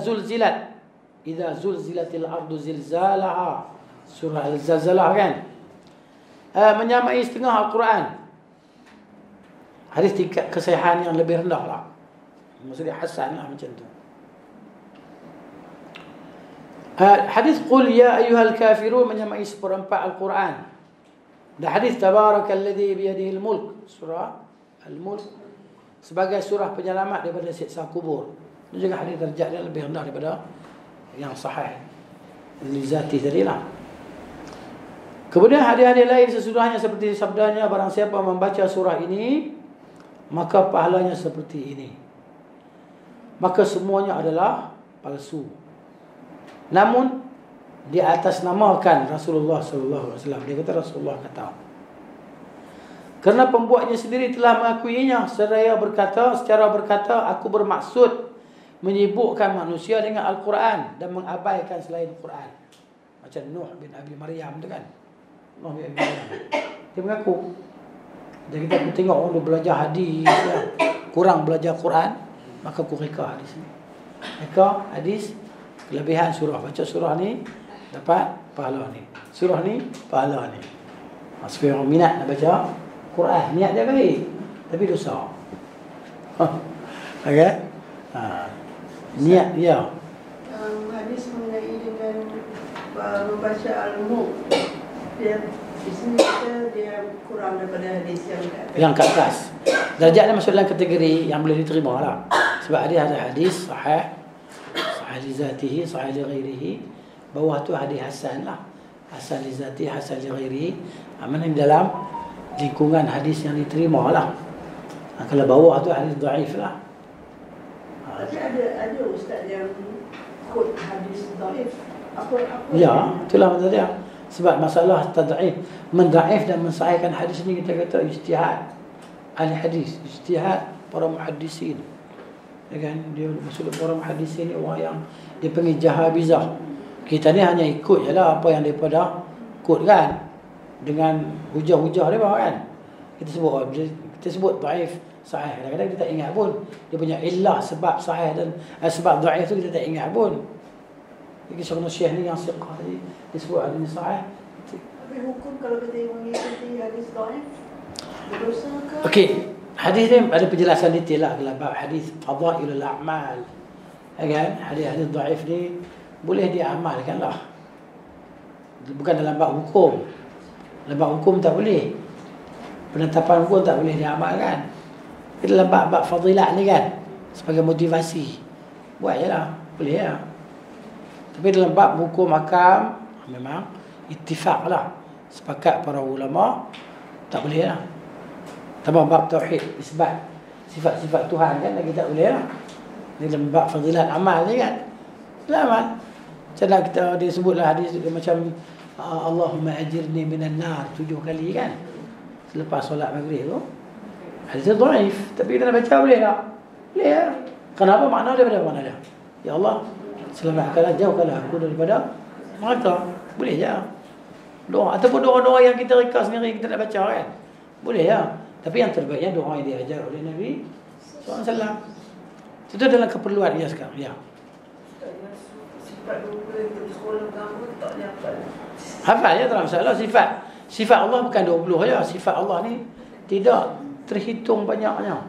zulzilatil ardu zilzalaha, surah Al-Zalzalah kan, menyamai setengah Al-Quran. Hadis tingkat kesahihan yang lebih rendah lah, maksudnya hasan lah macam tu. Hadis Qul ya ayyuhal kafirun menyamai seperempat Al-Quran. Dan hadis Tabarakalladzi biyadihil mulk, surah Al-Mulk, sebagai surah penyelamat daripada siksa kubur. Ini juga hadis darjat dia lebih rendah daripada yang sahih li zati tadi lah. Kemudian hadis-hadis lain sesudahnya seperti sabdanya, barang siapa membaca surah ini maka pahalanya seperti ini. Maka semuanya adalah palsu, namun di atas namakan Rasulullah sallallahu alaihi wasallam. Dia kata Rasulullah kata, kerana pembuatnya sendiri telah mengakuinya secara berkata, aku bermaksud menyibukkan manusia dengan Al-Quran dan mengabaikan selain Al-Quran. Macam Nuh bin Abi Maryam tu kan. Nuh bin Abi Maryam, dia mengaku. Jadi kita tengok orang dia belajar hadis lah, kurang belajar Quran, maka aku reka hadis ni. Reka hadis kelebihan surah. Baca surah ni dapat pahala ni, surah ni pahala ni. Supaya orang minat nak baca Quran, niat dia baik tapi dosa. Okey. Niat dia. Hadis mengenai dengan membaca Al-Mulk, dia di sini dia kurang daripada hadis yang ke atas. Darjat dia masuk dalam kategori yang boleh diterima lah. Sebab ada hadis sahih, sahih li zatihi, sahih li ghairihi. Bawah tu hadis hasan lah, hasan li zatihi, hasan li ghairihi. Mana dalam lingkungan hadis yang diterima lah. Kalau bawah tu hadis dhaif lah. Tapi ada ustaz yang quote hadis dhaif. Apa? Ya, itulah maksud dia. Sebab masalah tad'if, mendaif dan mensahihkan hadis ni kita kata ijtihad ahli hadis, ijtihad para muhaddisin. Ya kan? Dia maksud para muhaddisin ni orang yang dia panggil jahabizah. Kita ni hanya ikut jelah apa yang daripada quote kan, dengan hujah-hujah dia kan. Kita sebut dhaif, sahih. Kadang-kadang kita tak ingat pun dia punya illah sebab sahih dan sebab dhaif tu kita tak ingat pun. Jadi seorang syekh ni yang siqah tadi disebut hadis sahih. Tapi hukum kalau kita mengikuti hadis dhaif, berdosa ke? Okey, hadis ni ada penjelasan detail lah dalam bab hadis fadailul a'mal. Ya kan? Hadis-hadis dhaif ni boleh diamalkan lah. Bukan dalam bab hukum. Dalam bab hukum tak boleh. Penetapan hukum tak boleh diamalkan. Dalam bab-bab fadilat ni kan, sebagai motivasi. Buat je lah, boleh lah. Tapi dalam bab hukum hakam, memang ittifaq lah, sepakat para ulama tak boleh lah. Tambah bab tauhid, isbat sifat-sifat Tuhan kan lagi tak boleh lah. Ni dalam bab fadilat amal ni kan. Selamat. Macam nak kita dia sebutlah hadis dia macam Allahumma ajirni minan nar 7 kali kan. Selepas solat maghrib tu. Hadis tu dhaif, tapi kita nak baca boleh tak? Boleh lah. Kenapa? Makna daripada mana dia? Ya Allah, selamatkanlah, jauhkanlah aku daripada neraka. Boleh je. Doa ataupun doa-doa yang kita reka sendiri kita nak baca kan. Boleh ya. Tapi yang terbaiknya doa yang diajar oleh Nabi SAW. Itu dalam keperluan dia sekarang. Ya. Sifat 20 itu sekolah kamu tak boleh hafal. Hafal ya, tak ada masalah. Sifat Allah bukan 20 ya. Sifat Allah ni tidak terhitung banyaknya.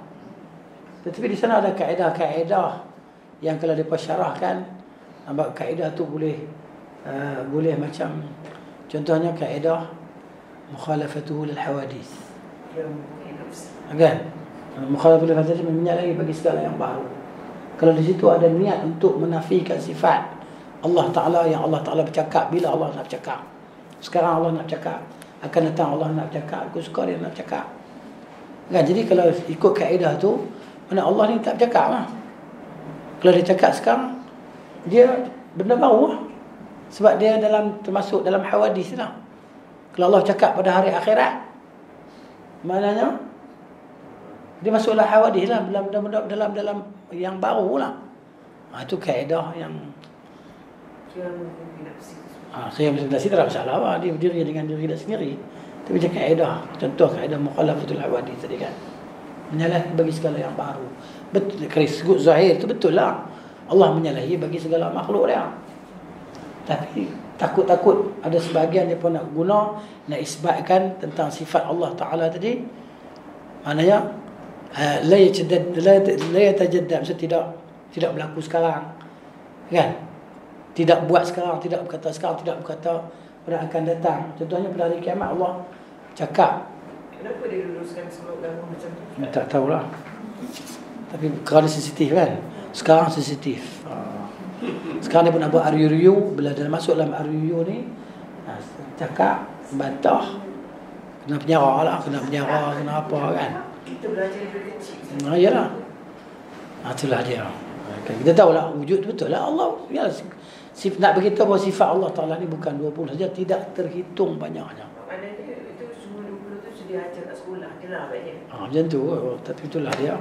Tetapi di sana ada kaedah-kaedah yang kalau mereka syarahkan, nampak kaedah tu boleh macam contohnya kaedah mukhalafatuhu lil hawadith. Kan? Mukhalafatuhu lil hawadith menyalahi bagi segala yang baru. Kalau di situ ada niat untuk menafikan sifat Allah Ta'ala yang Allah Ta'ala bercakap bila Allah nak bercakap. Sekarang Allah nak bercakap, akan datang Allah nak bercakap, aku suka dia nak bercakap. Kan? Jadi kalau ikut kaedah tu, mana Allah ni tak bercakap lah. Kalau dia cakap sekarang, dia benda baru lah. Sebab dia termasuk dalam hawadis lah. Kalau Allah cakap pada hari akhirat, maknanya dia masuklah hawadis lah, dalam yang baru lah. Itu kaedah yang Qiyam nafsi tak ada masalah lah. Dia berdiri dengan diri dia sendiri. Tapi macam kaedah, contoh kaedah mukhalafatul hawadis tadi kan, menyalahi bagi segala yang baru. Betul, kalau sebut zahir tu betul lah, Allah menyalahi bagi segala makhluk dia. Tapi takut-takut ada sebahagian dia pun nak guna, nak isbatkan tentang sifat Allah Ta'ala tadi. Maknanya la yatajaddad, maksudnya tidak berlaku sekarang kan, tidak buat sekarang, tidak berkata sekarang, tidak berkata pada akan datang. Contohnya pada hari kiamat Allah cakap. Kenapa dia luluskan semua agama macam tu? Tak tahulah. Tapi kerana sensitif kan. Sekarang sensitif. Sekarang dia pun nak buat RUU. Bila dia masuk dalam RUU ni, cakap, bantah, kena penjara lah, kena apa kan. Kita belajar dari kecil. Yalah. Itulah dia. Kita tahulah wujud betul lah Allah. Ya, nak beritahu bahawa sifat Allah Ta'ala ni bukan 20 saja, tidak terhitung banyaknya. Maknanya itu semua 20 tu sudah ajar kat sekolah je lah banyak. Macam tu. Tapi itulah dia.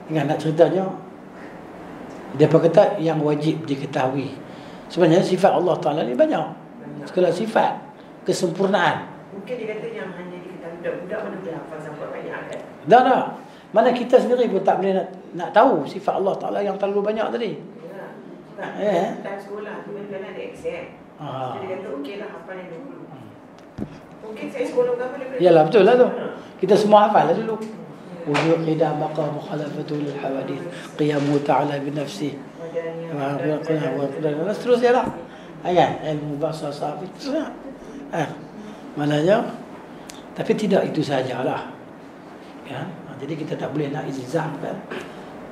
Ingat nak ceritanya, dia kata yang wajib diketahui. Sebenarnya sifat Allah Ta'ala ni banyak. Segala sifat kesempurnaan. Mungkin dia kata yang hanya diketahui budak-budak mana boleh hafal sampai banyak kan? Dah. Mana kita sendiri pun tak boleh nak tahu sifat Allah Ta'ala yang terlalu banyak tadi. Dalam sekolah tu kan ada exam. Jadi dia kata okey lah hafal yang 20. Mungkin saya sekolah agama dia. Yalah betul lah tu. Kita semua hafal lah dulu. Wujud qidah baqa mukhalafatu lil hawadith qiyamu ta'ala bi nafsi wa seterusnya lah. Kan? Ilmu bahasa sahabat terusnya. Maknanya, tapi tidak itu sajalah. Kan? Jadi kita tak boleh nak ilzamkan,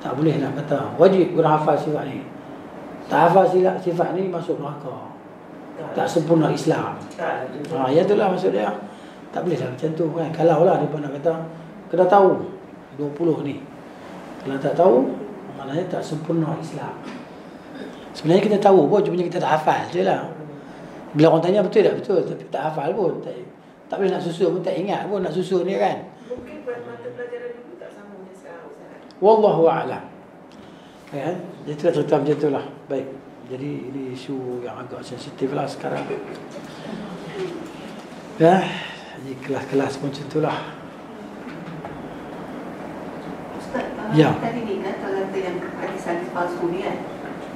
tak boleh nak kata wajib guna hafal sifat ni. Tak hafal sifat ni masuk neraka. Tak sempurna Islam. Ya itulah maksud dia. Tak boleh lah macam tu kan. Kalau lah dia pun nak kata kena tahu 20 ni. Kalau tak tahu, maknanya tak sempurna Islam. Sebenarnya kita tahu pun, cuma kita tak hafal je lah. Bila orang tanya betul tak betul, tapi tak hafal pun. Tak boleh nak susun pun, tak ingat pun nak susun ni kan. Mungkin mata pelajaran dulu tak sama macam sekarang Ustaz. Wallahu a'lam. Kan? Jadi cerita macam tu lah. Baik. Jadi ini isu yang agak sensitif lah sekarang. Ya, jadi kelas-kelas pun macam tu lah. Ustaz, Ya. tadi ni kan kalau kata yang hadis-hadis palsu ni kan,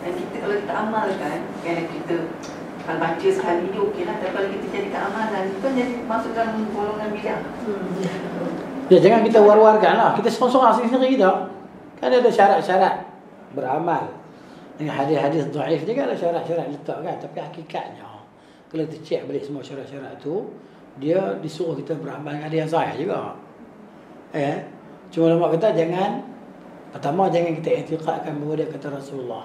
dan kita kalau kita amalkan, kan kita kalau baca sekali ni okey lah, tapi kalau kita jadikan amalan, itu kan jadi masuk dalam golongan bidah. Ya, jangan kita war-warkan lah. Kita sorang-sorang sendiri kita. Kan ada syarat-syarat beramal. Dengan hadis-hadis dhaif dia kan ada syarat-syarat letak kan. Tapi hakikatnya, kalau kita cek balik semua syarat-syarat tu, dia disuruh kita beramal dengan hadis yang sahih juga. Cuma lama kata jangan Pertama, jangan kita i'tiqadkan bahawa dia kata Rasulullah.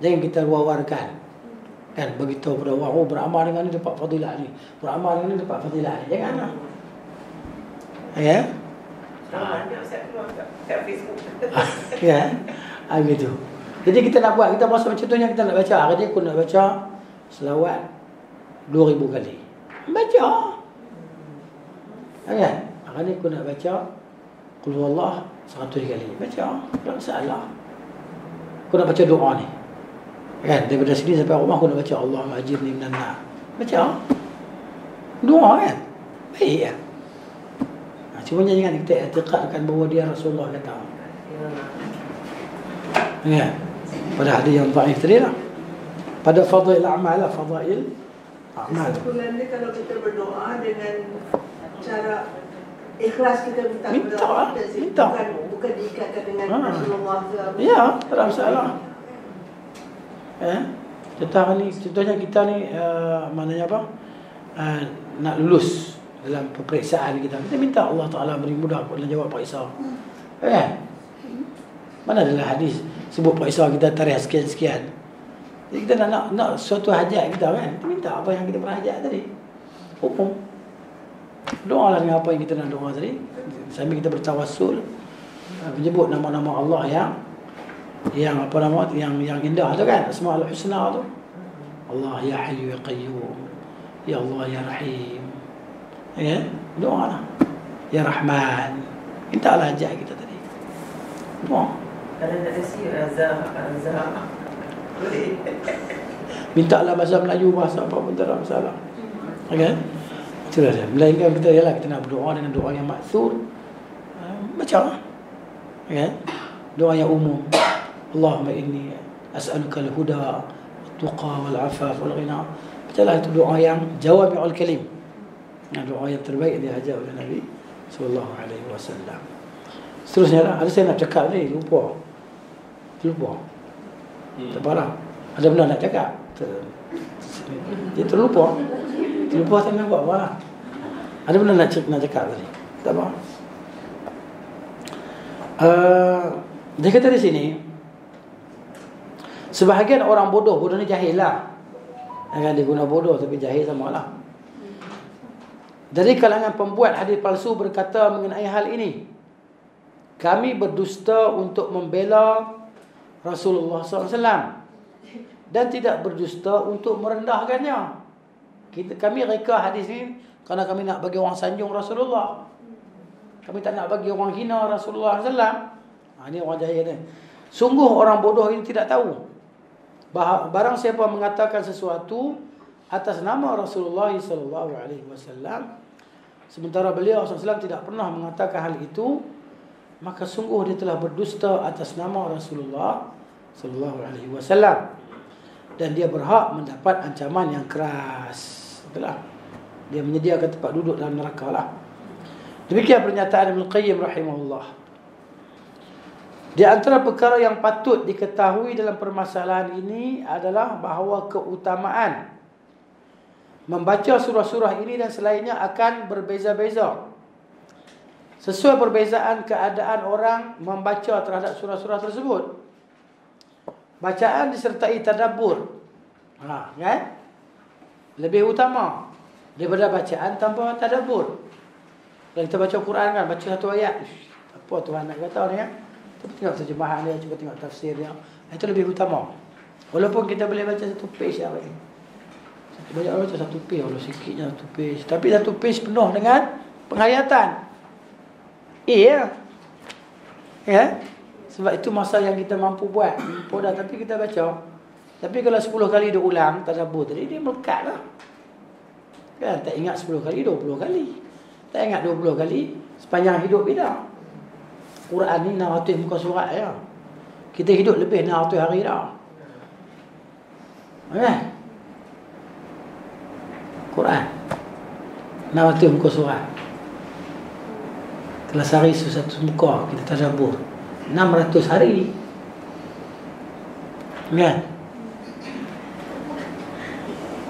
Jangan kita wawarkan. Kan, beritahu pada orang, beramal dengan ni dapat fadilah ni, beramal dengan ni dapat fadilah ni. Janganlah. Ya? Ada Ustaz keluar kat Facebook. Ya. Gitu. Jadi kita nak buat, kita masa contohnya kita nak baca, hari ni aku nak baca selawat 2000 kali. Baca. Kan? Hari ni aku nak baca Qul huwallah 100 kali. Baca. Tak masalah. Aku nak baca doa ni. Kan? Daripada sini sampai rumah aku nak baca Allahumma ajirni minan nar. Baca. Doa kan? Baik kan? Cuma jangan kita i'tiqadkan bahawa dia Rasulullah kata. Ya. Pada hadis yang dhaif tadi lah. Pada fadail a'mal lah, fadail a'mal. Sebenarnya kalau kita berdoa dengan cara ikhlas kita minta kepada Allah, bukan diikatkan dengan Rasulullah ke apa. Ya, tak ada masalah. Contohnya kita ni maknanya apa? Nak lulus dalam peperiksaan kita minta Allah Ta'ala beri mudah dalam jawab periksa. Kan? Mana adalah hadis sebut periksa kita tarikh sekian-sekian. Jadi kita nak suatu hajat kita kan, kita minta apa yang kita pernah hajat tadi. Hukum. Doalah dengan apa yang kita nak doa tadi. Sambil kita bertawassul, menyebut nama-nama Allah yang apa nama yang indah tu kan, Asmaul Husna tu. Allah ya Hayyu ya Qayyum. Ya Allah ya Rahim. Ya, doa lah. Ya Rahman. Mintalah hajat kita tadi. Doa. Kalau nak resi Azhar. Boleh. Mintalah bahasa Melayu, bahasa apa pun tak ada masalah. Okey. Itulah dia. Melainkan kita ialah kita nak berdoa dengan doa yang maksur. Baca. Okey. Doa yang umum. Allahumma inni as'aluka al-huda, at-tuqa wal-'afaf wal-ghina. Bacalah itu doa yang jawami'ul kalim. Doa yang terbaik diajar oleh Nabi sallallahu alaihi wasallam. Seterusnya lah, ada saya nak cakap ni, lupa. Tak apalah. Ada benda nak cakap. Dia terlupa. Tak nak buat apa lah. Ada benda nak cakap tadi. Tak apa. Dia kata di sini, sebahagian orang bodoh ni jahil lah. Dia guna bodoh tapi jahil sama lah. Dari kalangan pembuat hadis palsu berkata mengenai hal ini, kami berdusta untuk membela Rasulullah SAW dan tidak berdusta untuk merendahkannya. Kami reka hadis ini kerana kami nak bagi orang sanjung Rasulullah. Kami tak nak bagi orang hina Rasulullah SAW. Ini orang jahil ni. Sungguh orang bodoh ini tidak tahu. Barang siapa mengatakan sesuatu atas nama Rasulullah SAW, sementara beliau SAW tidak pernah mengatakan hal itu, maka sungguh dia telah berdusta atas nama Rasulullah SAW, dan dia berhak mendapat ancaman yang keras. Itulah, dia menyediakan tempat duduk dalam neraka lah. Demikian pernyataan Ibn Qayyim rahimahullah. Di antara perkara yang patut diketahui dalam permasalahan ini adalah bahawa keutamaan membaca surah-surah ini dan selainnya akan berbeza-beza sesuai perbezaan keadaan orang membaca terhadap surah-surah tersebut. Bacaan disertai tadabbur, kan? Lebih utama daripada bacaan tanpa tadabbur. Kalau kita baca Quran kan, baca satu ayat, apa Tuhan nak kata ni kan? Kita tengok terjemahan dia, cuba tengok tafsir dia. Itu lebih utama. Walaupun kita boleh baca satu page yang lain. Banyak orang baca satu page, kalau sikitnya satu page. Tapi satu page penuh dengan penghayatan. Ya. Sebab itu masa yang kita mampu buat. Tapi kita baca. Tapi kalau 10 kali dia ulang tadabbur tadi, dia melekat lah. Kan? Tak ingat 10 kali, 20 kali. Tak ingat 20 kali sepanjang hidup kita. Quran ni 600 muka surat ya. Kita hidup lebih 600 hari dah. Quran 600 muka surat. Kalau sehari satu muka kita tadabbur 600 hari. Kan?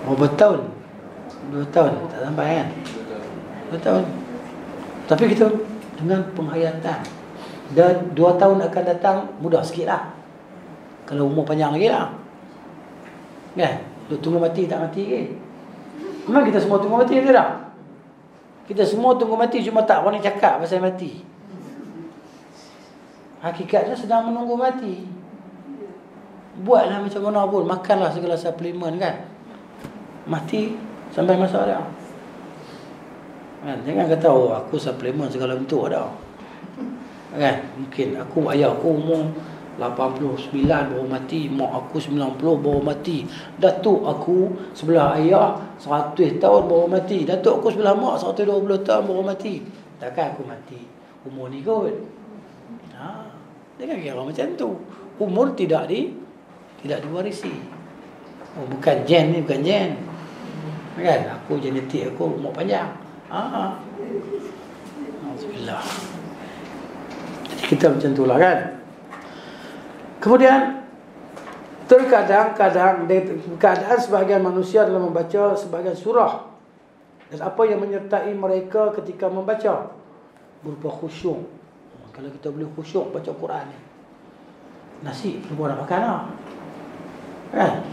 Berapa tahun? 2 tahun tak sampai kan? 2 tahun. Tapi kita dengan penghayatan Dan 2 tahun akan datang mudah sikit lah. Kalau umur panjang lagi lah. Kan? Duk tunggu mati tak mati ke? Memang kita semua tunggu mati ke tak? Kita semua tunggu mati, cuma tak berani cakap pasal mati. Hakikatnya sedang menunggu mati. Buatlah macam mana pun, makanlah segala suplemen kan. Mati sampai masa dia. Kan? Jangan kata aku suplemen segala bentuk ada. Kan? Mungkin ayah aku umur 89 baru mati, mak aku 90 baru mati, datuk aku sebelah ayah 100 tahun baru mati, datuk aku sebelah mak 120 tahun baru mati. Takkan aku mati umur ni kot. Jangan kira macam tu. Umur tidak diwarisi. Bukan gen ni, bukan gen. Kan? Aku genetik aku umur panjang. Alhamdulillah. Jadi kita macam itulah kan. Kemudian terkadang keadaan sebahagian manusia dalam membaca sebahagian surah dan apa yang menyertai mereka ketika membaca berupa khusyuk. Kalau kita boleh khusyuk baca Quran ni, nasi lupa nak makan lah. Kan?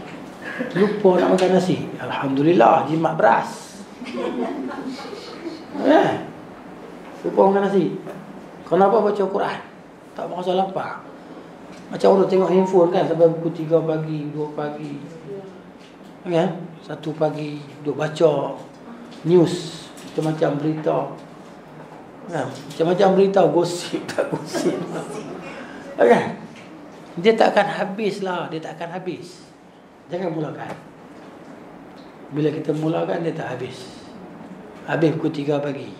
Lupa nak makan nasi, alhamdulillah jimat beras. Lupa makan nasi. Kenapa baca Quran? Tak merasa lapar. Macam orang tengok handphone kan, sampai pukul 3 pagi, 2 pagi. Kan? 1 pagi duk baca news, macam-macam berita. Kan? Macam-macam berita, gosip tak gosip. Kan? Dia tak akan habis lah, dia tak akan habis. Jangan mulakan. Bila kita mulakan, dia tak habis. Habis pukul 3 pagi.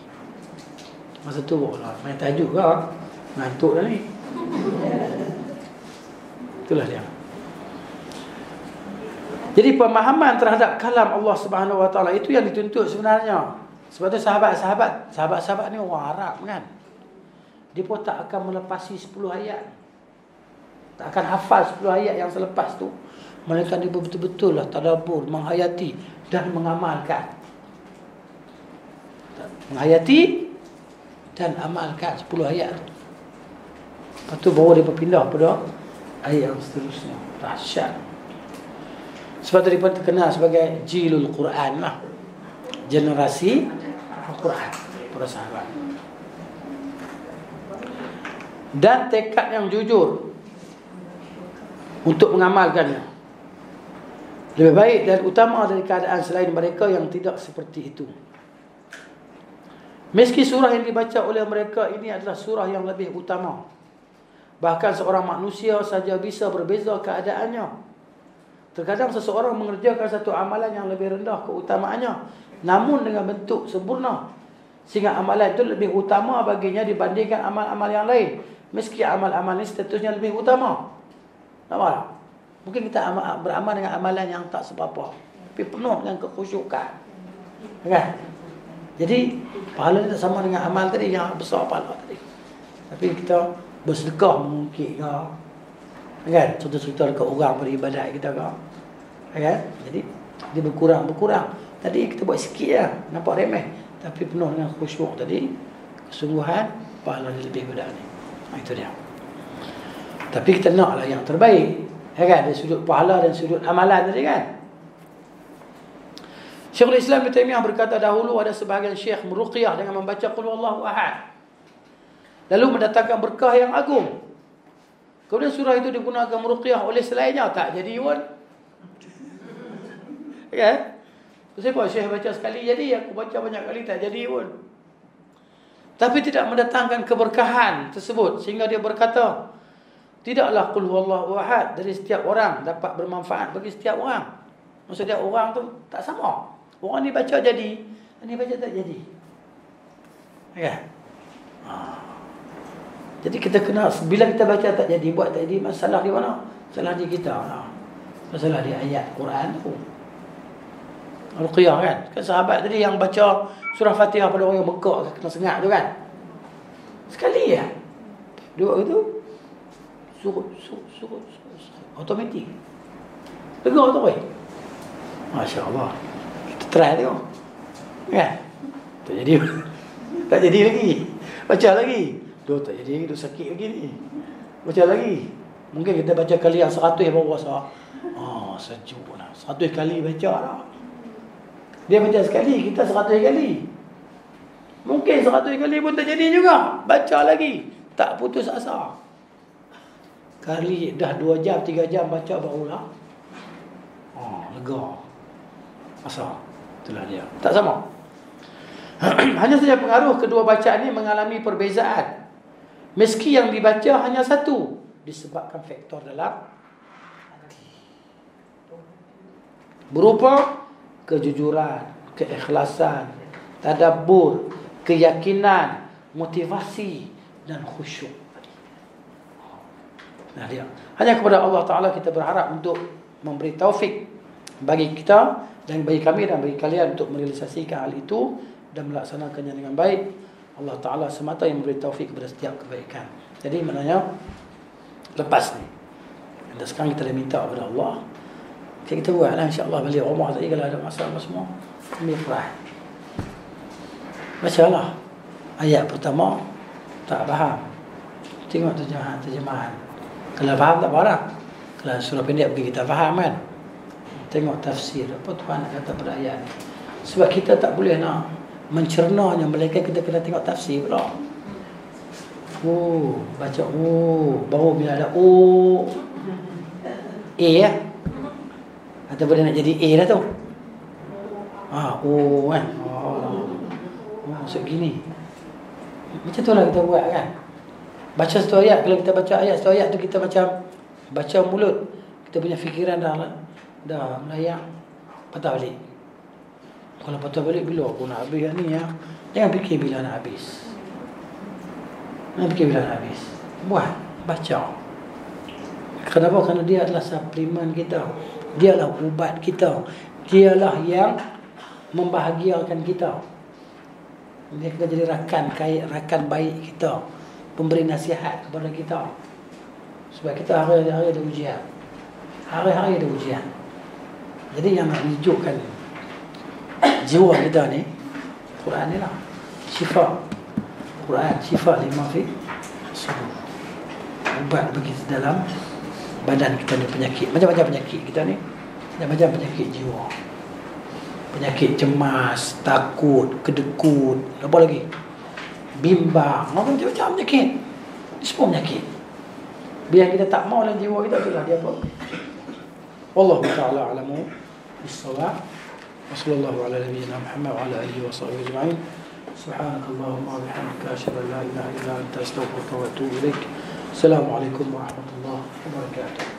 Masa tu lah, main tajuk ke, ngantuk dah ni. Itulah dia. Jadi pemahaman terhadap kalam Allah Subhanahu Wa Taala itu yang dituntut sebenarnya. Sebab tu sahabat-sahabat ni orang Arab kan. Dia pun tak akan melepasi 10 ayat. Tak akan hafal 10 ayat yang selepas tu. Melainkan dia betul-betul lah tadabbur, menghayati dan mengamalkan. Menghayati dan amalkan 10 ayat. Lepas tu baru dia berpindah pada ayat yang seterusnya. Dahsyat. Sebab tu dia pun terkenal sebagai Jilul Quran lah. Generasi Al-Quran. Para sahabat. Dan tekad yang jujur untuk mengamalkannya. Lebih baik dan utama dari keadaan selain mereka yang tidak seperti itu. Meski surah yang dibaca oleh mereka ini adalah surah yang lebih utama. Bahkan seorang manusia saja bisa berbeza keadaannya. Terkadang seseorang mengerjakan satu amalan yang lebih rendah keutamaannya, namun dengan bentuk sempurna, sehingga amalan itu lebih utama baginya dibandingkan amal-amal yang lain. Meski amal-amal ini statusnya lebih utama. Nampak? Mungkin kita beramal dengan amalan yang tak seberapa, tapi penuh dengan kekhusyukan. Kan? Jadi pahala tak sama dengan amal tadi yang besar pahala tadi. Tapi kita bersedekah mengungkit ke, kan? Cerita-cerita dekat orang beribadat kita ke, kan? Jadi dia berkurang. Tadi kita buat sikit lah, nampak remeh, tapi penuh dengan khusyuk tadi, kesungguhan, pahala dia lebih berat ni. Itu dia. Tapi kita naklah yang terbaik, kan? Dari sudut pahala dan sudut amalan tadi kan. Syekhul Islam Ibn Taimiyah berkata, dahulu ada sebahagian syekh meruqyah dengan membaca Qul Huwallahu Ahad, lalu mendatangkan berkah yang agung. Kemudian surah itu digunakan meruqyah oleh selainnya, tak jadi pun. Kan? Siapa syekh baca sekali jadi, aku baca banyak kali tak jadi pun. Tapi tidak mendatangkan keberkahan tersebut, sehingga dia berkata, tidaklah Qul Huwallahu Ahad dari setiap orang dapat bermanfaat bagi setiap orang. Maksudnya orang tu tak sama. Orang ni baca jadi, ni baca tak jadi. Ya. Jadi kita kena, bila kita baca tak jadi, buat tak jadi, masalah di mana? Masalah di kita. Masalah di ayat Quran tu. Al-Qiyah kan? Kan sahabat tadi yang baca surah Fatihah pada orang yang bengkak, kena sengat tu kan? Sekali ya. Dua itu surut automatik. Lega tu weh. Masya-Allah. Kita try tengok. Kan? Tak jadi. Tak jadi lagi. Baca lagi. Dua tak jadi, dua sakit lagi ni. Baca lagi. Mungkin kita baca kali yang 100 baru rasa. Sejuk lah. 100 kali baca lah. Dia baca sekali, kita 100 kali. Mungkin 100 kali pun tak jadi juga. Baca lagi. Tak putus asa. Kali dah 2 jam, 3 jam baca barulah. Lega. Asa. Itulah dia. Tak sama. Hanya saja pengaruh kedua bacaan ini mengalami perbezaan. Meski yang dibaca hanya satu, disebabkan faktor dalam hati. Berupa kejujuran, keikhlasan, tadabbur, keyakinan, motivasi dan khusyuk. Nah dia. Hanya kepada Allah Ta'ala kita berharap untuk memberi taufik bagi kita dan bagi kami dan bagi kalian untuk merealisasikan hal itu dan melaksanakannya dengan baik. Allah Ta'ala semata yang memberi taufik kepada setiap kebaikan. Jadi maknanya lepas ni, dan sekarang kita dah minta kepada Allah, kita buatlah insya-Allah balik rumah tadi kalau ada masalah semua ambil Quran. Bacalah ayat pertama tak faham, tengok terjemahan. Kalau faham tak apa. Kalau surah pendek bagi kita faham kan, tengok tafsir apa Tuhan nak kata pada ayat ni. Sebab kita tak boleh nak mencernanya, melainkan kita kena tengok tafsir pula. Baca baru bila ada A ya. Atau boleh nak jadi A dah tu. Kan. Maksud gini. Macam tu lah kita buat kan. Baca satu ayat, kalau kita baca ayat satu ayat tu kita macam baca mulut. Kita punya fikiran dah melayang, patah balik. Kalau patah balik, bila aku nak habis ni ya? Jangan fikir bila nak habis. Jangan fikir bila nak habis. Buat, baca. Kenapa? Kerana dia adalah suplemen kita. Dia adalah ubat kita. Dialah yang membahagiakan kita. Dia akan jadi rakan baik kita. Pemberi nasihat kepada kita. Sebab kita hari-hari ada ujian. Hari-hari ada ujian. Jadi yang nak hijaukan jiwa kita ni, Quran ni lah. Syifa. Quran syifa lima fi sudur. Ubat bagi dalam badan kita ni penyakit. Macam-macam penyakit kita ni. Macam-macam penyakit jiwa. Penyakit cemas, takut, kedekut, apa lagi? Bimbang, macam-macam penyakit. Semua penyakit. Biar kita tak mau dalam jiwa kita, itulah dia apa? Wallahu ta'ala alamu bis-shawab. Wassallallahu ala nabiyyina Muhammad wa ala alihi wa sahbihi ajma'in. Subhanakallahumma wa bihamdika asyhadu an la ilaha illa anta astaghfiruka wa atubu ilaik. Assalamualaikum warahmatullahi wabarakatuh.